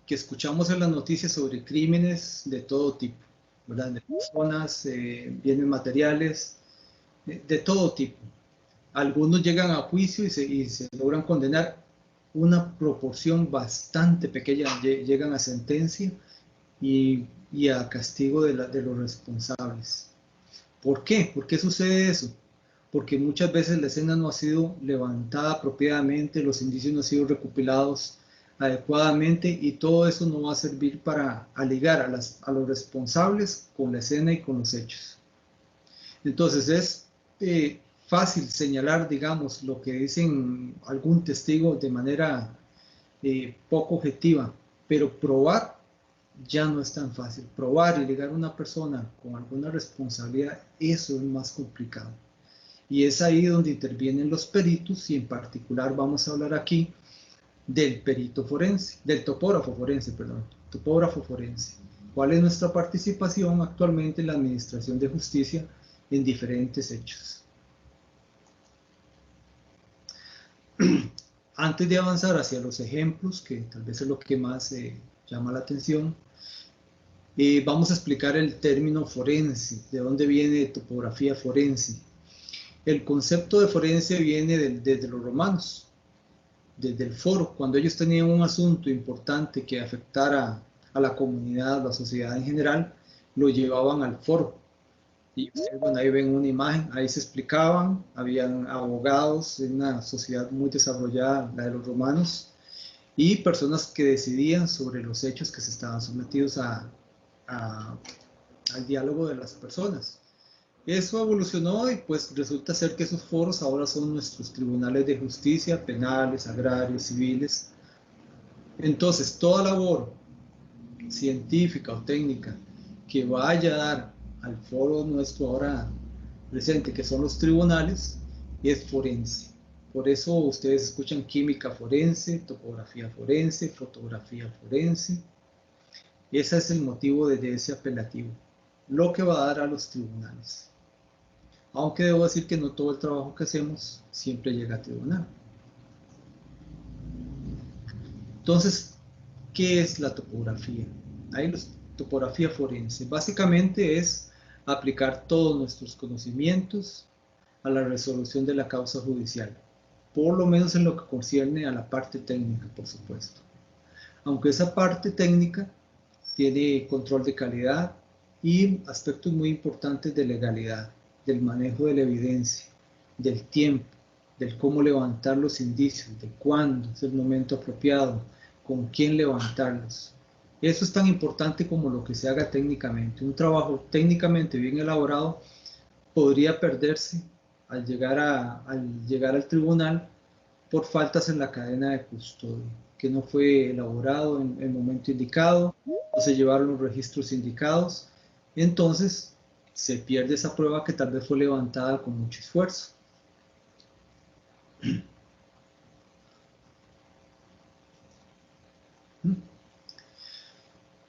que escuchamos en las noticias sobre crímenes de todo tipo, ¿verdad? De personas, bienes materiales, de todo tipo. Algunos llegan a juicio y se logran condenar. Una proporción bastante pequeña llegan a sentencia y a castigo de los responsables. ¿Por qué? ¿Por qué sucede eso? Porque muchas veces la escena no ha sido levantada apropiadamente, los indicios no han sido recopilados adecuadamente y todo eso no va a servir para ligar a los responsables con la escena y con los hechos. Entonces es fácil señalar, digamos, lo que dicen algún testigo de manera poco objetiva, pero probar ya no es tan fácil. Probar y ligar a una persona con alguna responsabilidad, eso es más complicado. Y es ahí donde intervienen los peritos y en particular vamos a hablar aquí del perito forense, del topógrafo forense, perdón, topógrafo forense. ¿Cuál es nuestra participación actualmente en la Administración de Justicia en diferentes hechos? Antes de avanzar hacia los ejemplos, que tal vez es lo que más llama la atención, vamos a explicar el término forense, de dónde viene topografía forense. El concepto de forense viene desde los romanos, desde el foro, cuando ellos tenían un asunto importante que afectara a la comunidad, a la sociedad en general, lo llevaban al foro. Y ustedes, bueno, ahí ven una imagen, ahí se explicaban, habían abogados, en una sociedad muy desarrollada, la de los romanos, y personas que decidían sobre los hechos que se estaban sometidos al diálogo de las personas. Eso evolucionó y pues resulta ser que esos foros ahora son nuestros tribunales de justicia, penales, agrarios, civiles. Entonces, toda labor científica o técnica que vaya a dar al foro nuestro ahora presente, que son los tribunales, es forense. Por eso ustedes escuchan química forense, topografía forense, fotografía forense. Ese es el motivo de ese apelativo, lo que va a dar a los tribunales. Aunque debo decir que no todo el trabajo que hacemos siempre llega a tribunal. Entonces, ¿qué es la topografía? Ahí la topografía forense. Básicamente es aplicar todos nuestros conocimientos a la resolución de la causa judicial, por lo menos en lo que concierne a la parte técnica, por supuesto. Aunque esa parte técnica tiene control de calidad y aspectos muy importantes de legalidad, del manejo de la evidencia, del tiempo, del cómo levantar los indicios, de cuándo es el momento apropiado, con quién levantarlos. Eso es tan importante como lo que se haga técnicamente. Un trabajo técnicamente bien elaborado podría perderse al llegar al tribunal por faltas en la cadena de custodia, que no fue elaborado en el momento indicado, no se llevaron los registros indicados, entonces se pierde esa prueba que tal vez fue levantada con mucho esfuerzo.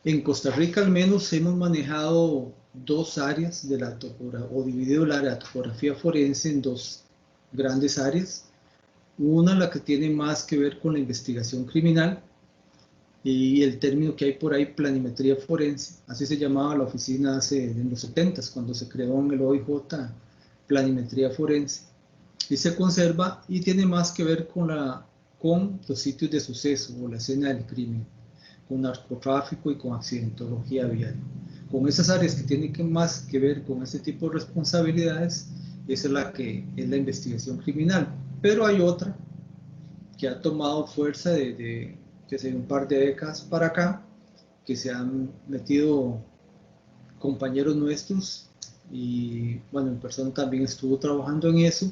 En Costa Rica al menos hemos manejado dos áreas de la topografía, o dividido el área de topografía forense en dos grandes áreas. Una, la que tiene más que ver con la investigación criminal, y el término que hay por ahí, planimetría forense, así se llamaba la oficina hace en los 70s, cuando se creó en el OIJ, planimetría forense, y se conserva y tiene más que ver con los sitios de suceso o la escena del crimen, con narcotráfico y con accidentología vial. Con esas áreas que tienen más que ver con ese tipo de responsabilidades, esa es la que es la investigación criminal. Pero hay otra que ha tomado fuerza desde un par de décadas para acá, que se han metido compañeros nuestros y bueno, en persona también estuvo trabajando en eso,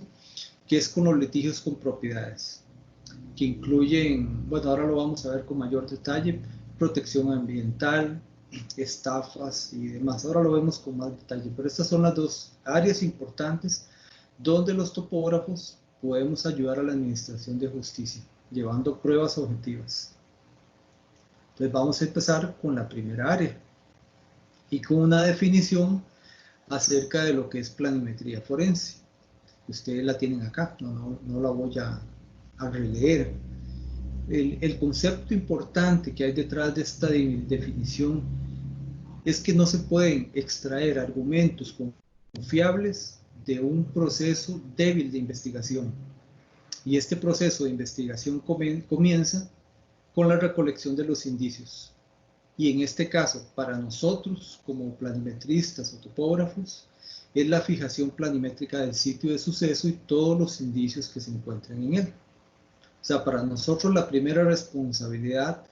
que es con los litigios con propiedades, que incluyen, bueno, ahora lo vamos a ver con mayor detalle, protección ambiental, estafas y demás. Ahora lo vemos con más detalle, pero estas son las dos áreas importantes donde los topógrafos podemos ayudar a la administración de justicia, llevando pruebas objetivas. Entonces vamos a empezar con la primera área y con una definición acerca de lo que es planimetría forense. Ustedes la tienen acá, no la voy a releer. el concepto importante que hay detrás de esta definición es que no se pueden extraer argumentos confiables de un proceso débil de investigación. Y este proceso de investigación comienza con la recolección de los indicios. Y en este caso, para nosotros, como planimetristas o topógrafos, es la fijación planimétrica del sitio de suceso y todos los indicios que se encuentran en él. O sea, para nosotros la primera responsabilidad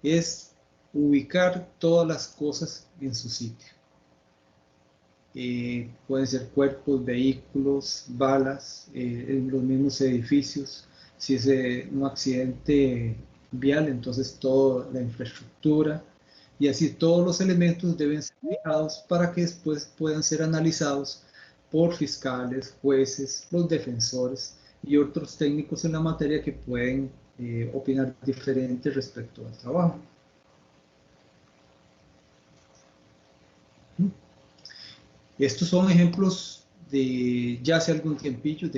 es ubicar todas las cosas en su sitio. Pueden ser cuerpos, vehículos, balas, en los mismos edificios. Si es un accidente vial, entonces toda la infraestructura. Y así todos los elementos deben ser fijados para que después puedan ser analizados por fiscales, jueces, los defensores y otros técnicos en la materia que pueden opinar diferente respecto al trabajo. Estos son ejemplos de ya hace algún tiempillo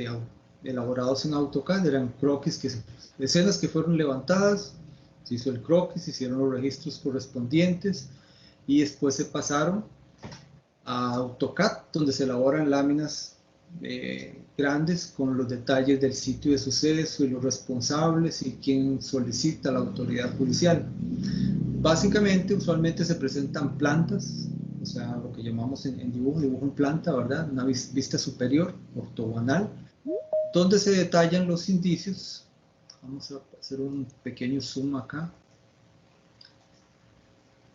elaborados en AutoCAD, eran croquis, escenas que fueron levantadas, se hizo el croquis, se hicieron los registros correspondientes y después se pasaron a AutoCAD, donde se elaboran láminas grandes con los detalles del sitio de suceso y los responsables y quién solicita la autoridad judicial. Básicamente, usualmente se presentan plantas, o sea, lo que llamamos en dibujo en planta, ¿verdad? Una vista superior, ortogonal, donde se detallan los indicios. Vamos a hacer un pequeño zoom acá.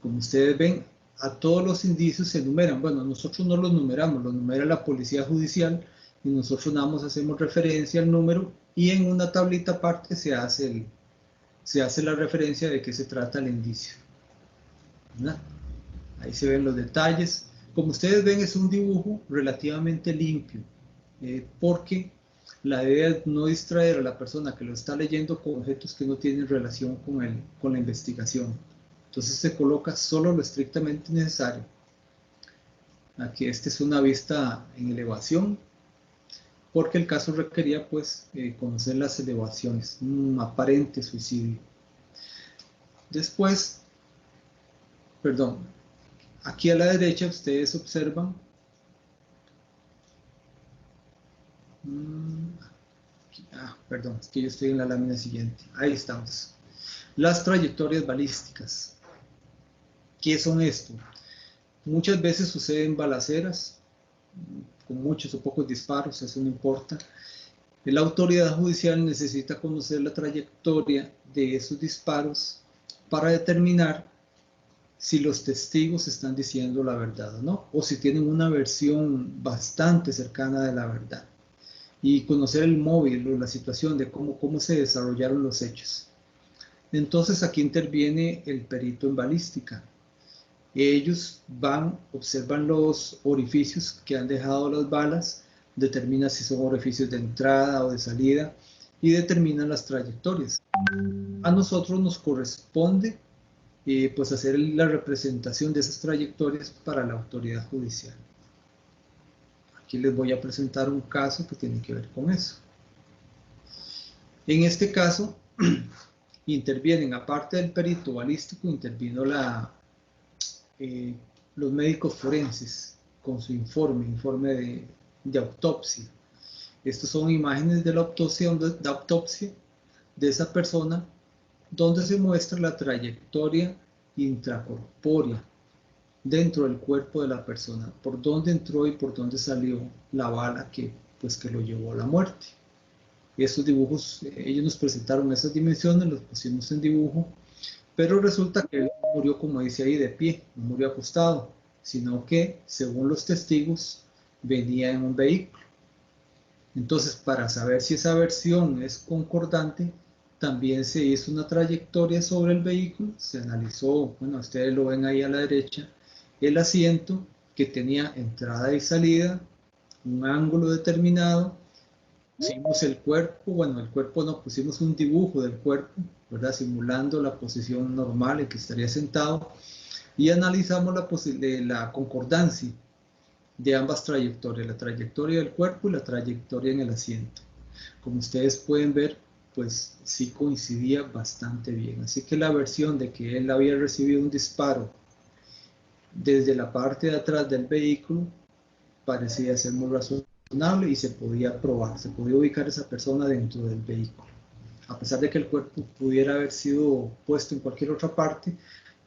Como ustedes ven, a todos los indicios se enumeran. Bueno, nosotros no los numeramos, los numera la policía judicial y nosotros nada más hacemos referencia al número y en una tablita aparte se hace la referencia de qué se trata el indicio, ¿verdad? Ahí se ven los detalles. Como ustedes ven, es un dibujo relativamente limpio, porque la idea es no distraer a la persona que lo está leyendo con objetos que no tienen relación con la investigación. Entonces se coloca solo lo estrictamente necesario. Aquí esta es una vista en elevación, porque el caso requería pues conocer las elevaciones, un aparente suicidio. Después, perdón, aquí a la derecha ustedes observan perdón, es que yo estoy en la lámina siguiente. Ahí estamos. Las trayectorias balísticas. ¿Qué son esto? Muchas veces suceden balaceras con muchos o pocos disparos, eso no importa. La autoridad judicial necesita conocer la trayectoria de esos disparos para determinar si los testigos están diciendo la verdad o no, o si tienen una versión bastante cercana de la verdad. Y conocer el móvil o la situación de cómo se desarrollaron los hechos. Entonces aquí interviene el perito en balística. Ellos observan los orificios que han dejado las balas, determinan si son orificios de entrada o de salida y determinan las trayectorias. A nosotros nos corresponde pues hacer la representación de esas trayectorias para la autoridad judicial. Aquí les voy a presentar un caso que tiene que ver con eso. En este caso, intervienen, aparte del perito balístico, intervino los médicos forenses con su informe de autopsia. Estas son imágenes de la autopsia de esa persona, donde se muestra la trayectoria intracorpórea dentro del cuerpo de la persona, por dónde entró y por dónde salió la bala que lo llevó a la muerte. Esos dibujos, ellos nos presentaron esas dimensiones, los pusimos en dibujo, pero resulta que él no murió, como dice ahí, de pie, no murió acostado, sino que, según los testigos, venía en un vehículo. Entonces, para saber si esa versión es concordante, también se hizo una trayectoria sobre el vehículo, se analizó, bueno, ustedes lo ven ahí a la derecha, el asiento que tenía entrada y salida, un ángulo determinado, pusimos el cuerpo, bueno, el cuerpo no, pusimos un dibujo del cuerpo, ¿verdad? Simulando la posición normal en que estaría sentado, y analizamos la concordancia de ambas trayectorias, la trayectoria del cuerpo y la trayectoria en el asiento. Como ustedes pueden ver, pues sí coincidía bastante bien. Así que la versión de que él había recibido un disparo desde la parte de atrás del vehículo parecía ser muy razonable y se podía probar, se podía ubicar esa persona dentro del vehículo. A pesar de que el cuerpo pudiera haber sido puesto en cualquier otra parte,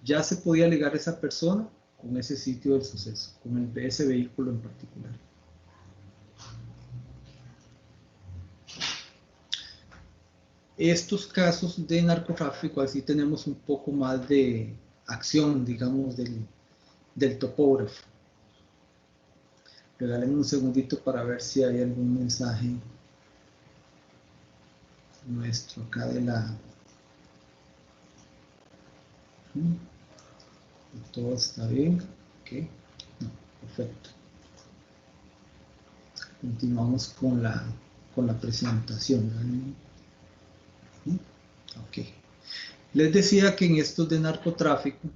ya se podía ligar a esa persona con ese sitio del suceso, con ese vehículo en particular. Estos casos de narcotráfico, así tenemos un poco más de acción, digamos, del topógrafo. Regáleme un segundito para ver si hay algún mensaje nuestro acá de la... Todo está bien. Ok. No, perfecto. Continuamos con la presentación. Ok. Les decía que en estos de narcotráfico,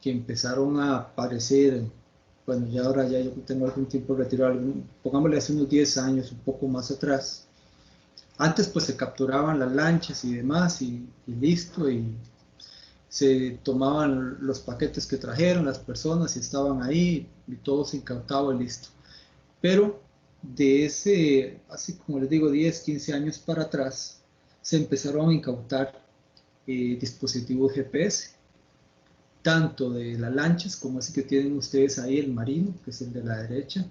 que empezaron a aparecer, bueno, ya ahora ya yo tengo algún tiempo retirado, pongámosle hace unos 10 años, un poco más atrás. Antes pues se capturaban las lanchas y demás y listo, y se tomaban los paquetes que trajeron las personas y estaban ahí y todo se incautaba y listo. Pero de ese, así como les digo, 10, 15 años para atrás, se empezaron a incautar dispositivos GPS, tanto de las lanchas como ese que tienen ustedes ahí, el marino, que es el de la derecha.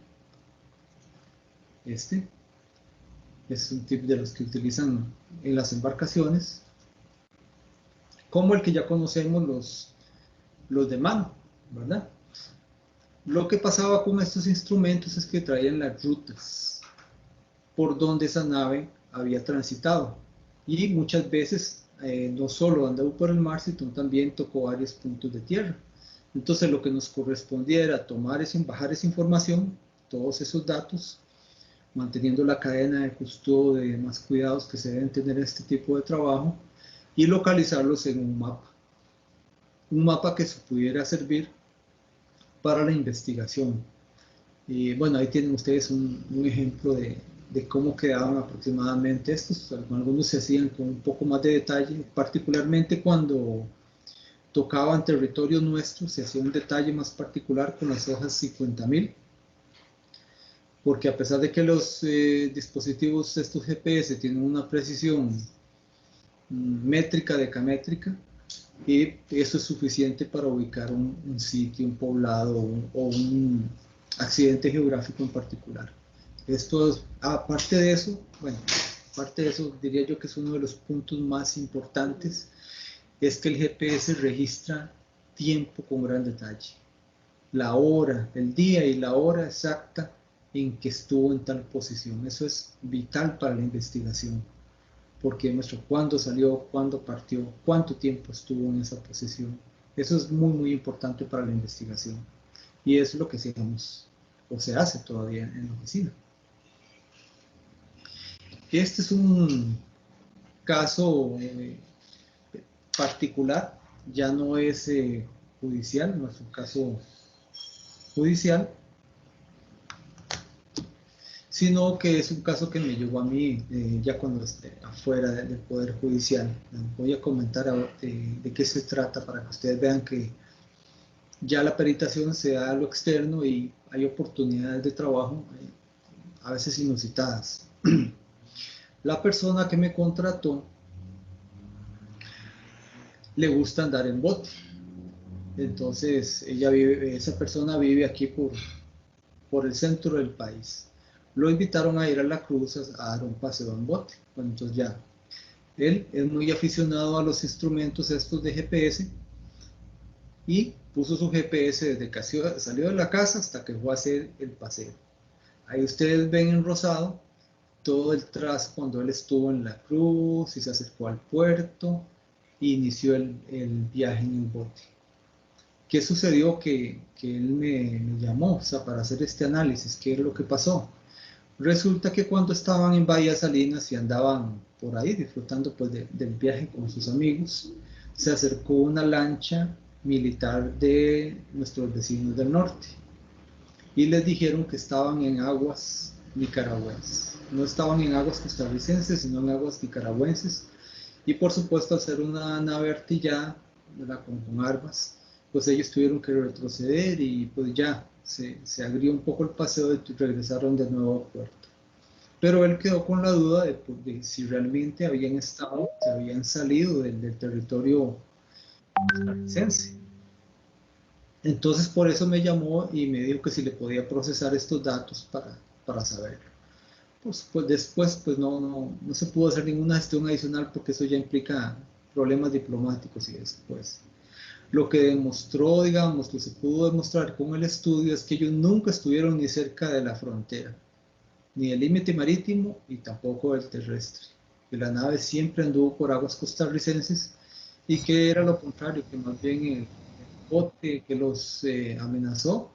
Este es un tip de los que utilizan en las embarcaciones, como el que ya conocemos los de mano, ¿verdad? Lo que pasaba con estos instrumentos es que traían las rutas por donde esa nave había transitado, y muchas veces no solo andaba por el mar, sino también tocó varios puntos de tierra. Entonces lo que nos correspondía era bajar esa información, todos esos datos, manteniendo la cadena de custodia y demás cuidados que se deben tener en este tipo de trabajo, y localizarlos en un mapa que se pudiera servir para la investigación. Y bueno, ahí tienen ustedes un ejemplo de cómo quedaban aproximadamente estos. Algunos se hacían con un poco más de detalle, particularmente cuando tocaban territorio nuestro, se hacía un detalle más particular con las hojas 50.000, porque a pesar de que los dispositivos estos GPS tienen una precisión métrica, decamétrica, y eso es suficiente para ubicar un sitio, un poblado o un accidente geográfico en particular. Esto, aparte de eso, bueno, aparte de eso, diría yo que es uno de los puntos más importantes, es que el GPS registra tiempo con gran detalle. La hora, el día y la hora exacta en que estuvo en tal posición. Eso es vital para la investigación, porque muestra cuándo salió, cuándo partió, cuánto tiempo estuvo en esa posición. Eso es muy, muy importante para la investigación. Y es lo que hacemos, o se hace todavía en la oficina. Este es un caso particular, ya no es judicial, no es un caso judicial, sino que es un caso que me llegó a mí ya cuando esté afuera del Poder Judicial. Voy a comentar de qué se trata para que ustedes vean que ya la peritación se da a lo externo y hay oportunidades de trabajo a veces inusitadas. La persona que me contrató le gusta andar en bote. Entonces, esa persona vive aquí por el centro del país. Lo invitaron a ir a la cruz a dar un paseo en bote. Bueno, entonces ya, él es muy aficionado a los instrumentos estos de GPS y puso su GPS desde que salió de la casa hasta que fue a hacer el paseo. Ahí ustedes ven en rosado todo el trazo cuando él estuvo en la cruz y se acercó al puerto e inició el viaje en el bote. ¿Qué sucedió? Que él me llamó, o sea, para hacer este análisis. ¿Qué es lo que pasó? Resulta que cuando estaban en Bahía Salinas y andaban por ahí disfrutando pues, del viaje con sus amigos, se acercó una lancha militar de nuestros vecinos del norte y les dijeron que estaban en aguas nicaragüenses. no estaban en aguas costarricenses, sino en aguas nicaragüenses. Y por supuesto, al ser una nave artillada, ¿verdad? Con armas, pues ellos tuvieron que retroceder y pues ya se agrió un poco el paseo y regresaron de nuevo a puerto. Pero él quedó con la duda de si realmente habían estado, se habían salido del territorio costarricense. Entonces por eso me llamó y me dijo que si le podía procesar estos datos para saberlo. Pues después pues no se pudo hacer ninguna gestión adicional porque eso ya implica problemas diplomáticos y después. Lo que demostró, digamos, que se pudo demostrar con el estudio es que ellos nunca estuvieron ni cerca de la frontera, ni del límite marítimo y tampoco del terrestre. Que la nave siempre anduvo por aguas costarricenses y que era lo contrario, que más bien el bote que los amenazó,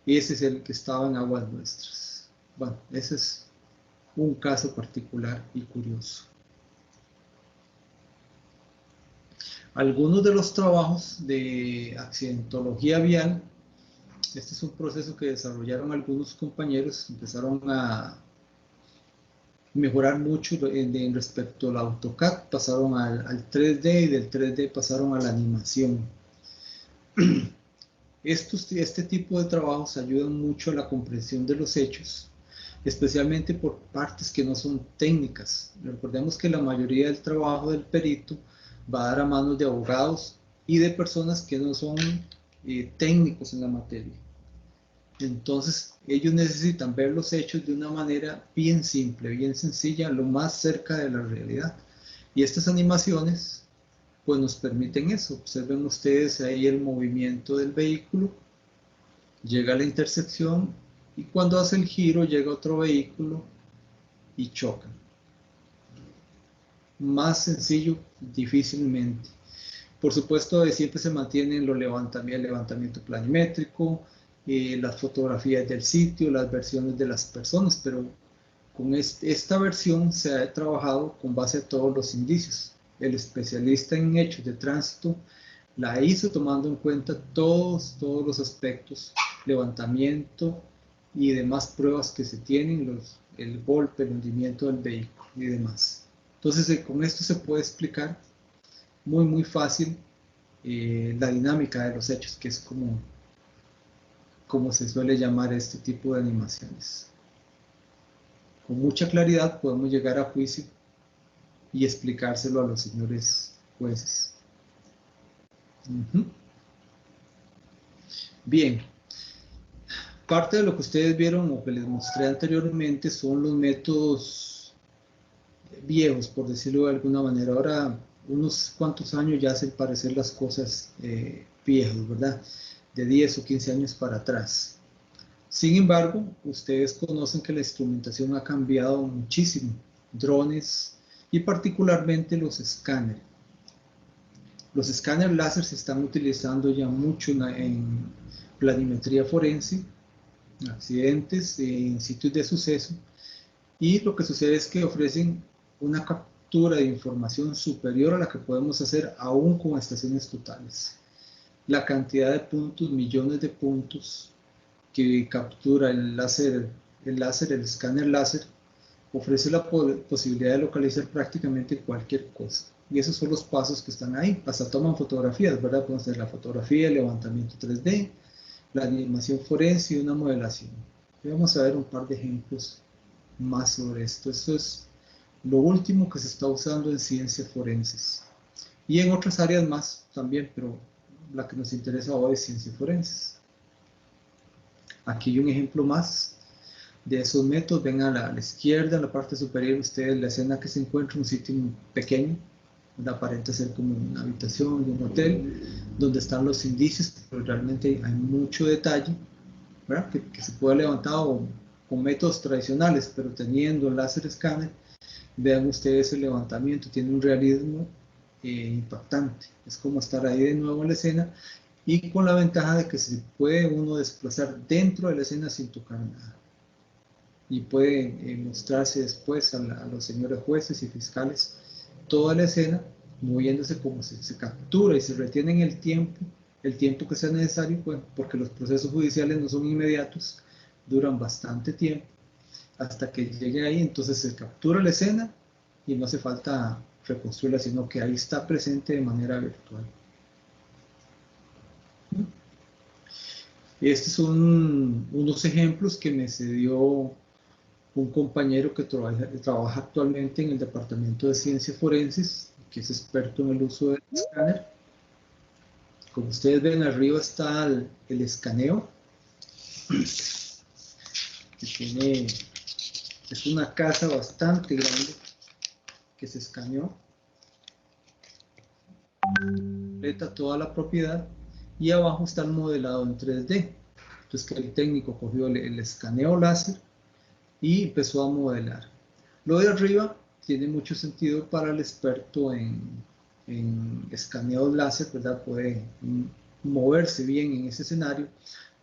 ese es el que estaba en aguas nuestras. Bueno, ese es un caso particular y curioso. Algunos de los trabajos de accidentología vial, este es un proceso que desarrollaron algunos compañeros, empezaron a mejorar mucho en respecto al AutoCAD, pasaron al 3D y del 3D pasaron a la animación. Este tipo de trabajos ayudan mucho a la comprensión de los hechos, especialmente por partes que no son técnicas. Recordemos que la mayoría del trabajo del perito va a dar a manos de abogados y de personas que no son técnicos en la materia. Entonces, ellos necesitan ver los hechos de una manera bien simple, bien sencilla, lo más cerca de la realidad. Y estas animaciones, pues nos permiten eso. Observen ustedes ahí el movimiento del vehículo, llega a la intersección y cuando hace el giro llega otro vehículo y chocan. Más sencillo, difícilmente. Por supuesto, siempre se mantienen el levantamiento planimétrico, las fotografías del sitio, las versiones de las personas, pero con esta versión se ha trabajado con base a todos los indicios. El especialista en hechos de tránsito la hizo tomando en cuenta todos los aspectos, levantamiento y demás pruebas que se tienen, el golpe, el hundimiento del vehículo y demás. Entonces, con esto se puede explicar muy fácil la dinámica de los hechos, que es como se suele llamar este tipo de animaciones. Con mucha claridad podemos llegar a juicio y explicárselo a los señores jueces. Bien, parte de lo que ustedes vieron o que les mostré anteriormente son los métodos viejos, por decirlo de alguna manera. Ahora, unos cuantos años ya hacen parecer las cosas viejas, ¿verdad? De 10 o 15 años para atrás. Sin embargo, ustedes conocen que la instrumentación ha cambiado muchísimo. Drones y particularmente los escáneres. Los escáneres láser se están utilizando ya mucho en planimetría forense, accidentes, en sitios de suceso, y lo que sucede es que ofrecen una captura de información superior a la que podemos hacer aún con estaciones totales. La cantidad de puntos, millones de puntos que captura el escáner láser, ofrece la posibilidad de localizar prácticamente cualquier cosa. Y esos son los pasos que están ahí. Hasta toman fotografías, ¿verdad? Podemos hacer la fotografía, el levantamiento 3D, la animación forense y una modelación. Y vamos a ver un par de ejemplos más sobre esto. Esto es lo último que se está usando en ciencias forenses. Y en otras áreas más también, pero la que nos interesa hoy es ciencias forenses. Aquí hay un ejemplo más de esos métodos. Ven a la izquierda, en la parte superior, ustedes la escena que se encuentra en un sitio pequeño, aparenta ser como una habitación de un hotel, donde están los indicios, pero realmente hay mucho detalle, ¿verdad? Que se puede levantar con métodos tradicionales, pero teniendo el láser escáner, vean ustedes el levantamiento, tiene un realismo impactante. Es como estar ahí de nuevo en la escena y con la ventaja de que se puede uno desplazar dentro de la escena sin tocar nada. Y puede mostrarse después a los señores jueces y fiscales toda la escena, moviéndose como se captura y se retiene en el tiempo que sea necesario, pues, porque los procesos judiciales no son inmediatos, duran bastante tiempo. hasta que llegue ahí, entonces se captura la escena y no hace falta reconstruirla, sino que ahí está presente de manera virtual. Estos son unos ejemplos que me cedió un compañero que trabaja actualmente en el Departamento de Ciencias Forenses, que es experto en el uso del escáner. Como ustedes ven, arriba está el escaneo, que es una casa bastante grande que se escaneó, completa toda la propiedad, y abajo está el modelado en 3D. Entonces que el técnico cogió el escaneo láser y empezó a modelar. Lo de arriba tiene mucho sentido para el experto en escaneos láser, ¿verdad? Puede moverse bien en ese escenario,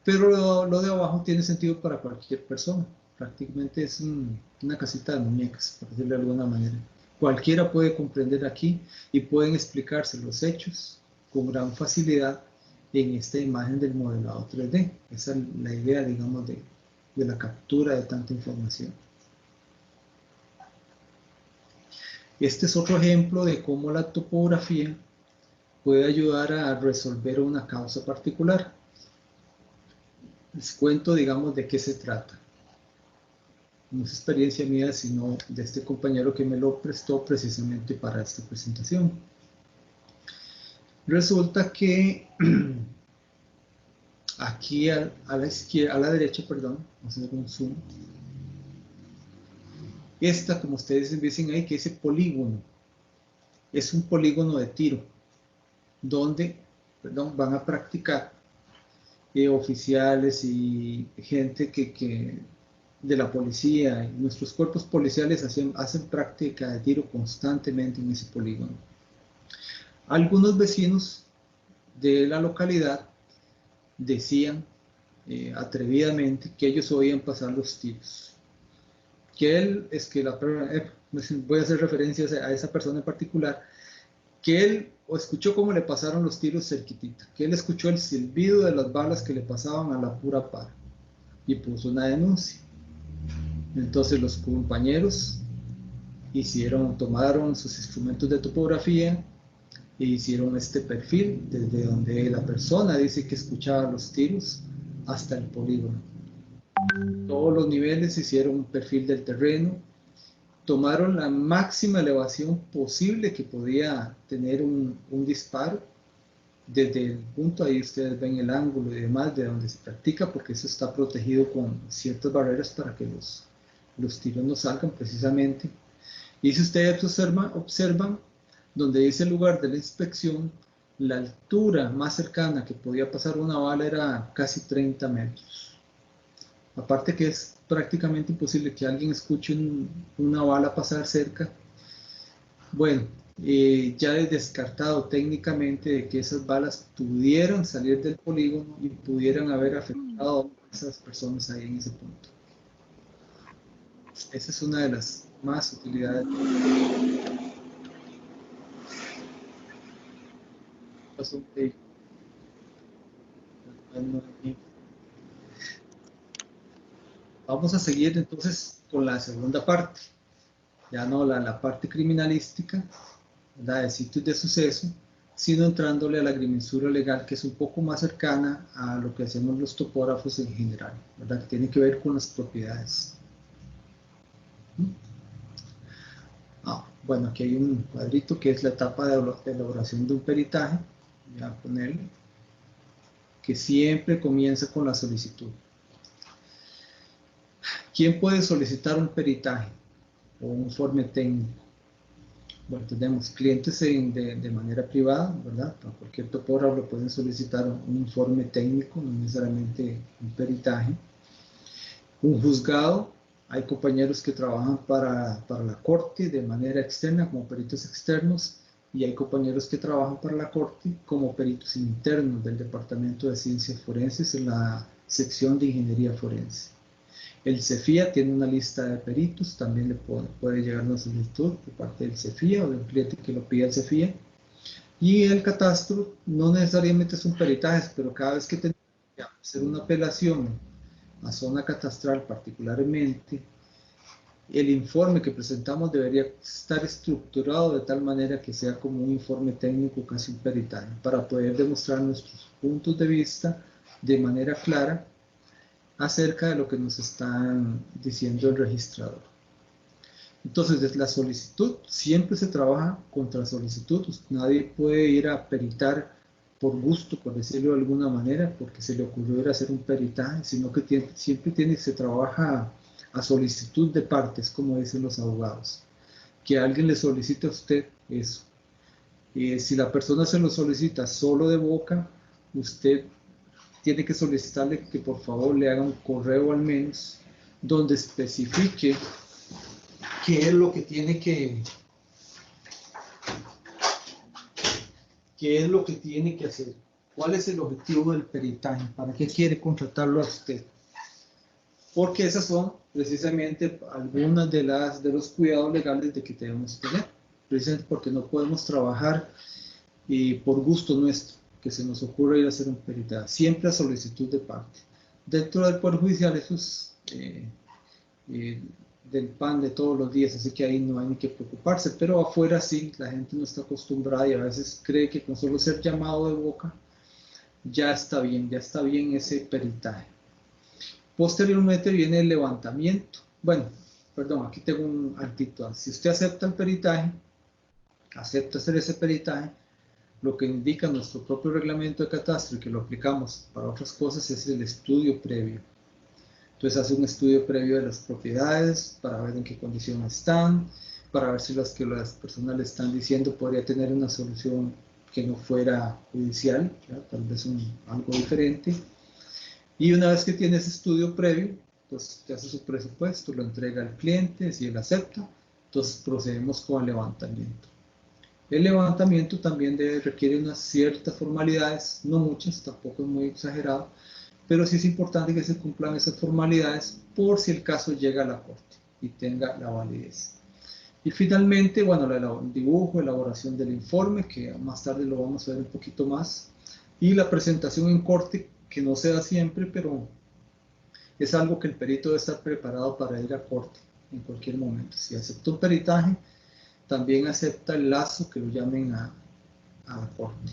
pero lo de abajo tiene sentido para cualquier persona. Prácticamente es una casita de muñecas, por decirlo de alguna manera. Cualquiera puede comprender aquí y pueden explicarse los hechos con gran facilidad en esta imagen del modelado 3D. Esa es la idea, digamos, de la captura de tanta información. Este es otro ejemplo de cómo la topografía puede ayudar a resolver una causa particular. Les cuento, digamos, de qué se trata. No es experiencia mía, sino de este compañero que me lo prestó precisamente para esta presentación. Resulta que aquí a la izquierda, a la derecha, perdón, vamos a hacer un zoom. Esta, como ustedes ven ahí, que ese polígono es un polígono de tiro, donde van a practicar oficiales y gente de la policía y nuestros cuerpos policiales hacen práctica de tiro constantemente en ese polígono. Algunos vecinos de la localidad decían atrevidamente que ellos oían pasar los tiros. Voy a hacer referencia a esa persona en particular, que él escuchó cómo le pasaron los tiros cerquitita, que él escuchó el silbido de las balas que le pasaban a la pura par y puso una denuncia. Entonces los compañeros tomaron sus instrumentos de topografía e hicieron este perfil desde donde la persona dice que escuchaba los tiros hasta el polígono. Todos los niveles hicieron un perfil del terreno, tomaron la máxima elevación posible que podía tener un disparo. Desde el punto, ahí ustedes ven el ángulo y demás de donde se practica, porque eso está protegido con ciertas barreras para que los tiros no salgan precisamente. Y si ustedes observan, donde dice el lugar de la inspección, la altura más cercana que podía pasar una bala era casi 30 metros. Aparte que es prácticamente imposible que alguien escuche una bala pasar cerca. Bueno, ya es descartado técnicamente de que esas balas pudieran salir del polígono y pudieran haber afectado a esas personas ahí en ese punto. Esa es una de las más utilidades. Vamos a seguir entonces con la segunda parte, ya no la parte criminalística, ¿verdad?, de sitios de suceso, sino entrándole a la agrimensura legal, que es un poco más cercana a lo que hacemos los topógrafos en general, ¿verdad?, que tiene que ver con las propiedades. Bueno, aquí hay un cuadrito que es la etapa de elaboración de un peritaje, voy a ponerle, que siempre comienza con la solicitud. ¿Quién puede solicitar un peritaje o un informe técnico? Bueno, tenemos clientes de manera privada, ¿verdad? Para cualquier topógrafo lo pueden solicitar un informe técnico, no necesariamente un peritaje. Un juzgado, hay compañeros que trabajan para la corte de manera externa como peritos externos, y hay compañeros que trabajan para la corte como peritos internos del Departamento de Ciencias Forenses en la sección de Ingeniería Forense. El CEFIA tiene una lista de peritos, también le puede llegar una solicitud por parte del CEFIA o del cliente que lo pida el CEFIA. Y el catastro no necesariamente son peritajes, pero cada vez que tenemos que hacer una apelación a zona catastral particularmente, el informe que presentamos debería estar estructurado de tal manera que sea como un informe técnico, casi un peritaje, para poder demostrar nuestros puntos de vista de manera clara acerca de lo que nos están diciendo el registrador. Entonces, desde la solicitud, siempre se trabaja contra solicitud. Nadie puede ir a peritar por gusto, por decirlo de alguna manera, porque se le ocurrió ir a hacer un peritaje, sino que siempre se trabaja a solicitud de partes, como dicen los abogados. Que alguien le solicite a usted eso. Si la persona se lo solicita solo de boca, usted tiene que solicitarle que por favor le haga un correo al menos donde especifique qué es lo que tiene que hacer, cuál es el objetivo del peritaje, para qué quiere contratarlo a usted, porque esas son precisamente algunas de los cuidados legales de que debemos tener, precisamente porque no podemos trabajar por gusto nuestro, que se nos ocurra ir a hacer un peritaje, siempre a solicitud de parte. Dentro del Poder Judicial eso es del pan de todos los días, así que ahí no hay ni que preocuparse, pero afuera sí, la gente no está acostumbrada y a veces cree que con solo ser llamado de boca ya está bien ese peritaje. Posteriormente viene el levantamiento. Bueno, perdón, aquí tengo un altito. Si usted acepta el peritaje, acepta hacer ese peritaje, lo que indica nuestro propio reglamento de catastro y que lo aplicamos para otras cosas es el estudio previo. Entonces hace un estudio previo de las propiedades para ver en qué condiciones están, para ver si las que las personas le están diciendo podría tener una solución que no fuera judicial, ¿ya? Tal vez algo diferente. Y una vez que tiene ese estudio previo, pues te hace su presupuesto, lo entrega al cliente, si él acepta, entonces procedemos con el levantamiento. El levantamiento también requiere unas ciertas formalidades, no muchas, tampoco es muy exagerado, pero sí es importante que se cumplan esas formalidades por si el caso llega a la corte y tenga la validez. Y finalmente, bueno, el dibujo, elaboración del informe, que más tarde lo vamos a ver un poquito más, y la presentación en corte, que no se da siempre, pero es algo que el perito debe estar preparado para ir a corte en cualquier momento. Si acepta un peritaje, también acepta el lazo, que lo llamen a corte.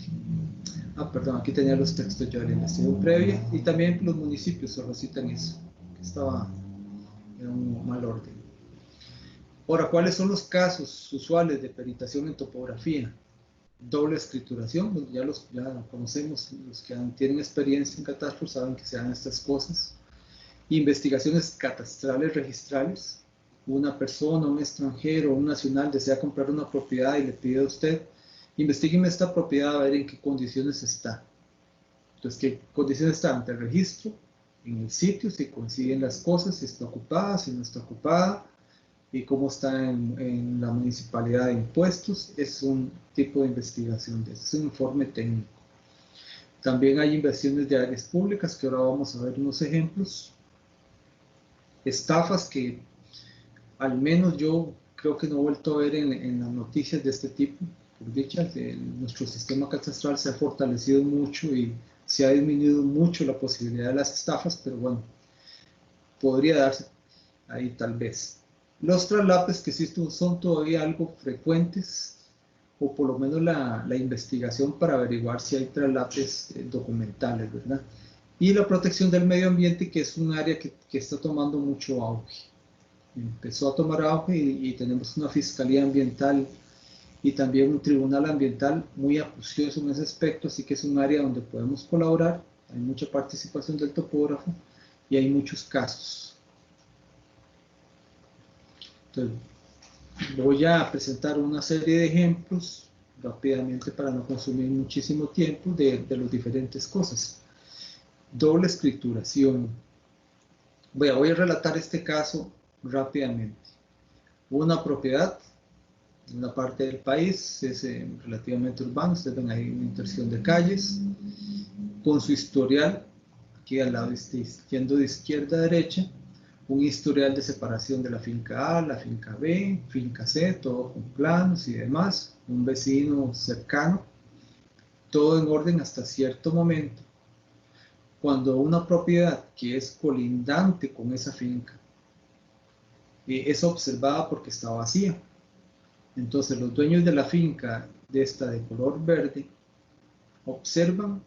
Perdón, aquí tenía los textos yo de la investigación previa, y también los municipios solo citan eso, que estaba en un mal orden. Ahora, ¿cuáles son los casos usuales de peritación en topografía? Doble escrituración, ya conocemos, los que tienen experiencia en catastro saben que se dan estas cosas. Investigaciones catastrales registrales, una persona, un extranjero, un nacional desea comprar una propiedad y le pide a usted, investígueme esta propiedad a ver en qué condiciones está. Entonces, ¿qué condiciones está ante el registro? En el sitio, si coinciden las cosas, si está ocupada, si no está ocupada, y cómo está en la municipalidad de impuestos. Es un tipo de investigación, es un informe técnico. También hay inversiones de áreas públicas, que ahora vamos a ver unos ejemplos. Estafas que al menos yo creo que no he vuelto a ver en las noticias de este tipo. Por dicha, nuestro sistema catastral se ha fortalecido mucho y se ha disminuido mucho la posibilidad de las estafas, pero bueno, podría darse ahí tal vez. Los traslapes, que sí son todavía algo frecuentes, o por lo menos la investigación para averiguar si hay traslapes documentales, ¿verdad? Y la protección del medio ambiente, que es un área que está tomando mucho auge. Empezó a tomar auge y tenemos una fiscalía ambiental y también un tribunal ambiental muy acucioso en ese aspecto, así que es un área donde podemos colaborar, hay mucha participación del topógrafo y hay muchos casos. Entonces, voy a presentar una serie de ejemplos rápidamente para no consumir muchísimo tiempo de las diferentes cosas. Doble escrituración. Voy a relatar este caso rápidamente. Una propiedad en una parte del país, es relativamente urbano, ustedes ven ahí una intersección de calles, con su historial, aquí al lado yendo de izquierda a derecha, un historial de separación de la finca A, la finca B, finca C, todo con planos y demás, un vecino cercano, todo en orden hasta cierto momento. Cuando una propiedad que es colindante con esa finca es observada porque está vacía. Entonces los dueños de la finca de esta de color verde observan,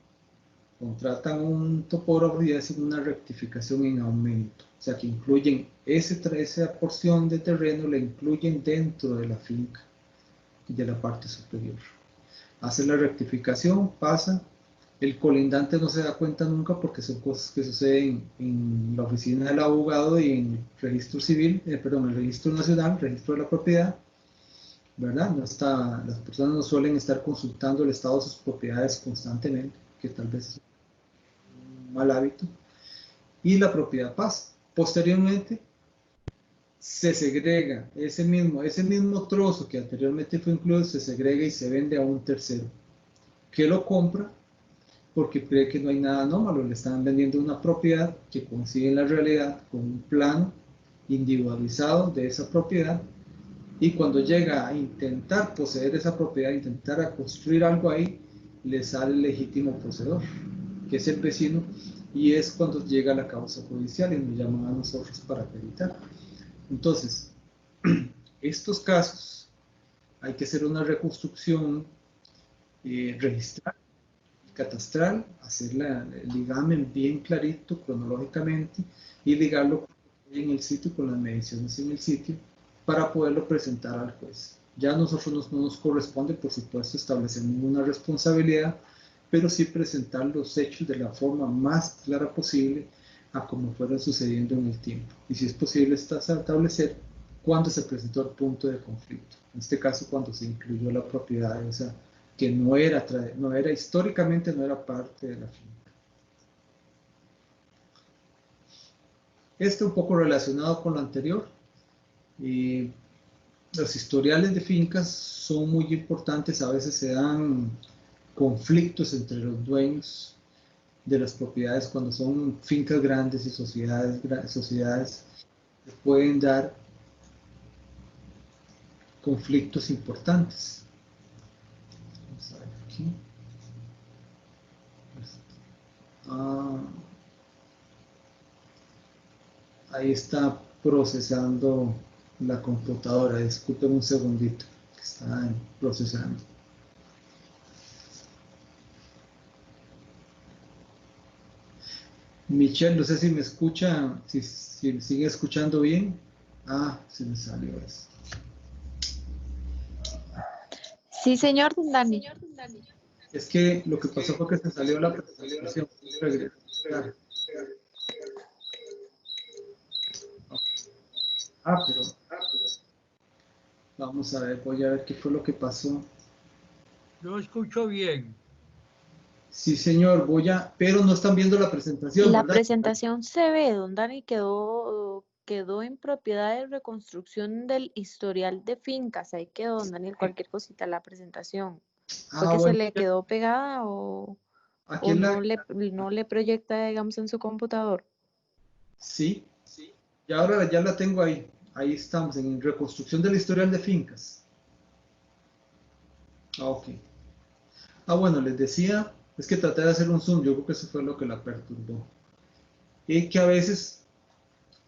contratan un topógrafo y hacen una rectificación en aumento. O sea que incluyen esa porción de terreno, la incluyen dentro de la finca, de la parte superior. Hace la rectificación, pasa. El colindante no se da cuenta nunca porque son cosas que suceden en la oficina del abogado y en el registro civil, perdón, el registro nacional, el registro de la propiedad, ¿verdad? Las personas no suelen estar consultando el estado de sus propiedades constantemente, que tal vez es un mal hábito, y la propiedad pasa. Posteriormente, se segrega ese mismo trozo que anteriormente fue incluido, se segrega y se vende a un tercero, que lo compra porque cree que no hay nada anómalo, le están vendiendo una propiedad que coincide en la realidad con un plano individualizado de esa propiedad, y cuando llega a intentar poseer esa propiedad, intentar a construir algo ahí, le sale el legítimo poseedor, que es el vecino, y es cuando llega la causa judicial y nos llaman a nosotros para acreditar. Entonces, estos casos hay que hacer una reconstrucción, registrar, catastral, hacer el ligamen bien clarito cronológicamente y ligarlo en el sitio con las mediciones en el sitio para poderlo presentar al juez. Ya a nosotros no nos corresponde, por supuesto, establecer ninguna responsabilidad, pero sí presentar los hechos de la forma más clara posible a como fueron sucediendo en el tiempo. Y si es posible establecer cuándo se presentó el punto de conflicto. En este caso, cuando se incluyó la propiedad, o sea, que no era históricamente no era parte de la finca. Un poco relacionado con lo anterior. Los historiales de fincas son muy importantes, a veces se dan conflictos entre los dueños de las propiedades cuando son fincas grandes y sociedades pueden dar conflictos importantes. Vamos a ver aquí. Ahí está procesando la computadora, disculpen un segundito, que está procesando. Michelle, no sé si me escucha, si sigue escuchando bien. Se me salió eso. Sí, señor Dani. Es que lo que pasó fue que se salió la presentación. Pero vamos a ver, voy a ver qué fue lo que pasó. Lo escucho bien. Sí, señor, pero no están viendo la presentación, La ¿verdad? presentación se ve, don Dani, quedó en propiedad de reconstrucción del historial de fincas. Ahí quedó, don Daniel, cualquier cosita, la presentación. ¿Fue que se le quedó pegada o no le proyecta, digamos, en su computador? Sí, y ahora ya la tengo ahí. Ahí estamos, en reconstrucción del historial de fincas. Ok. Bueno, les decía, es que traté de hacer un zoom, yo creo que eso fue lo que la perturbó. Y que a veces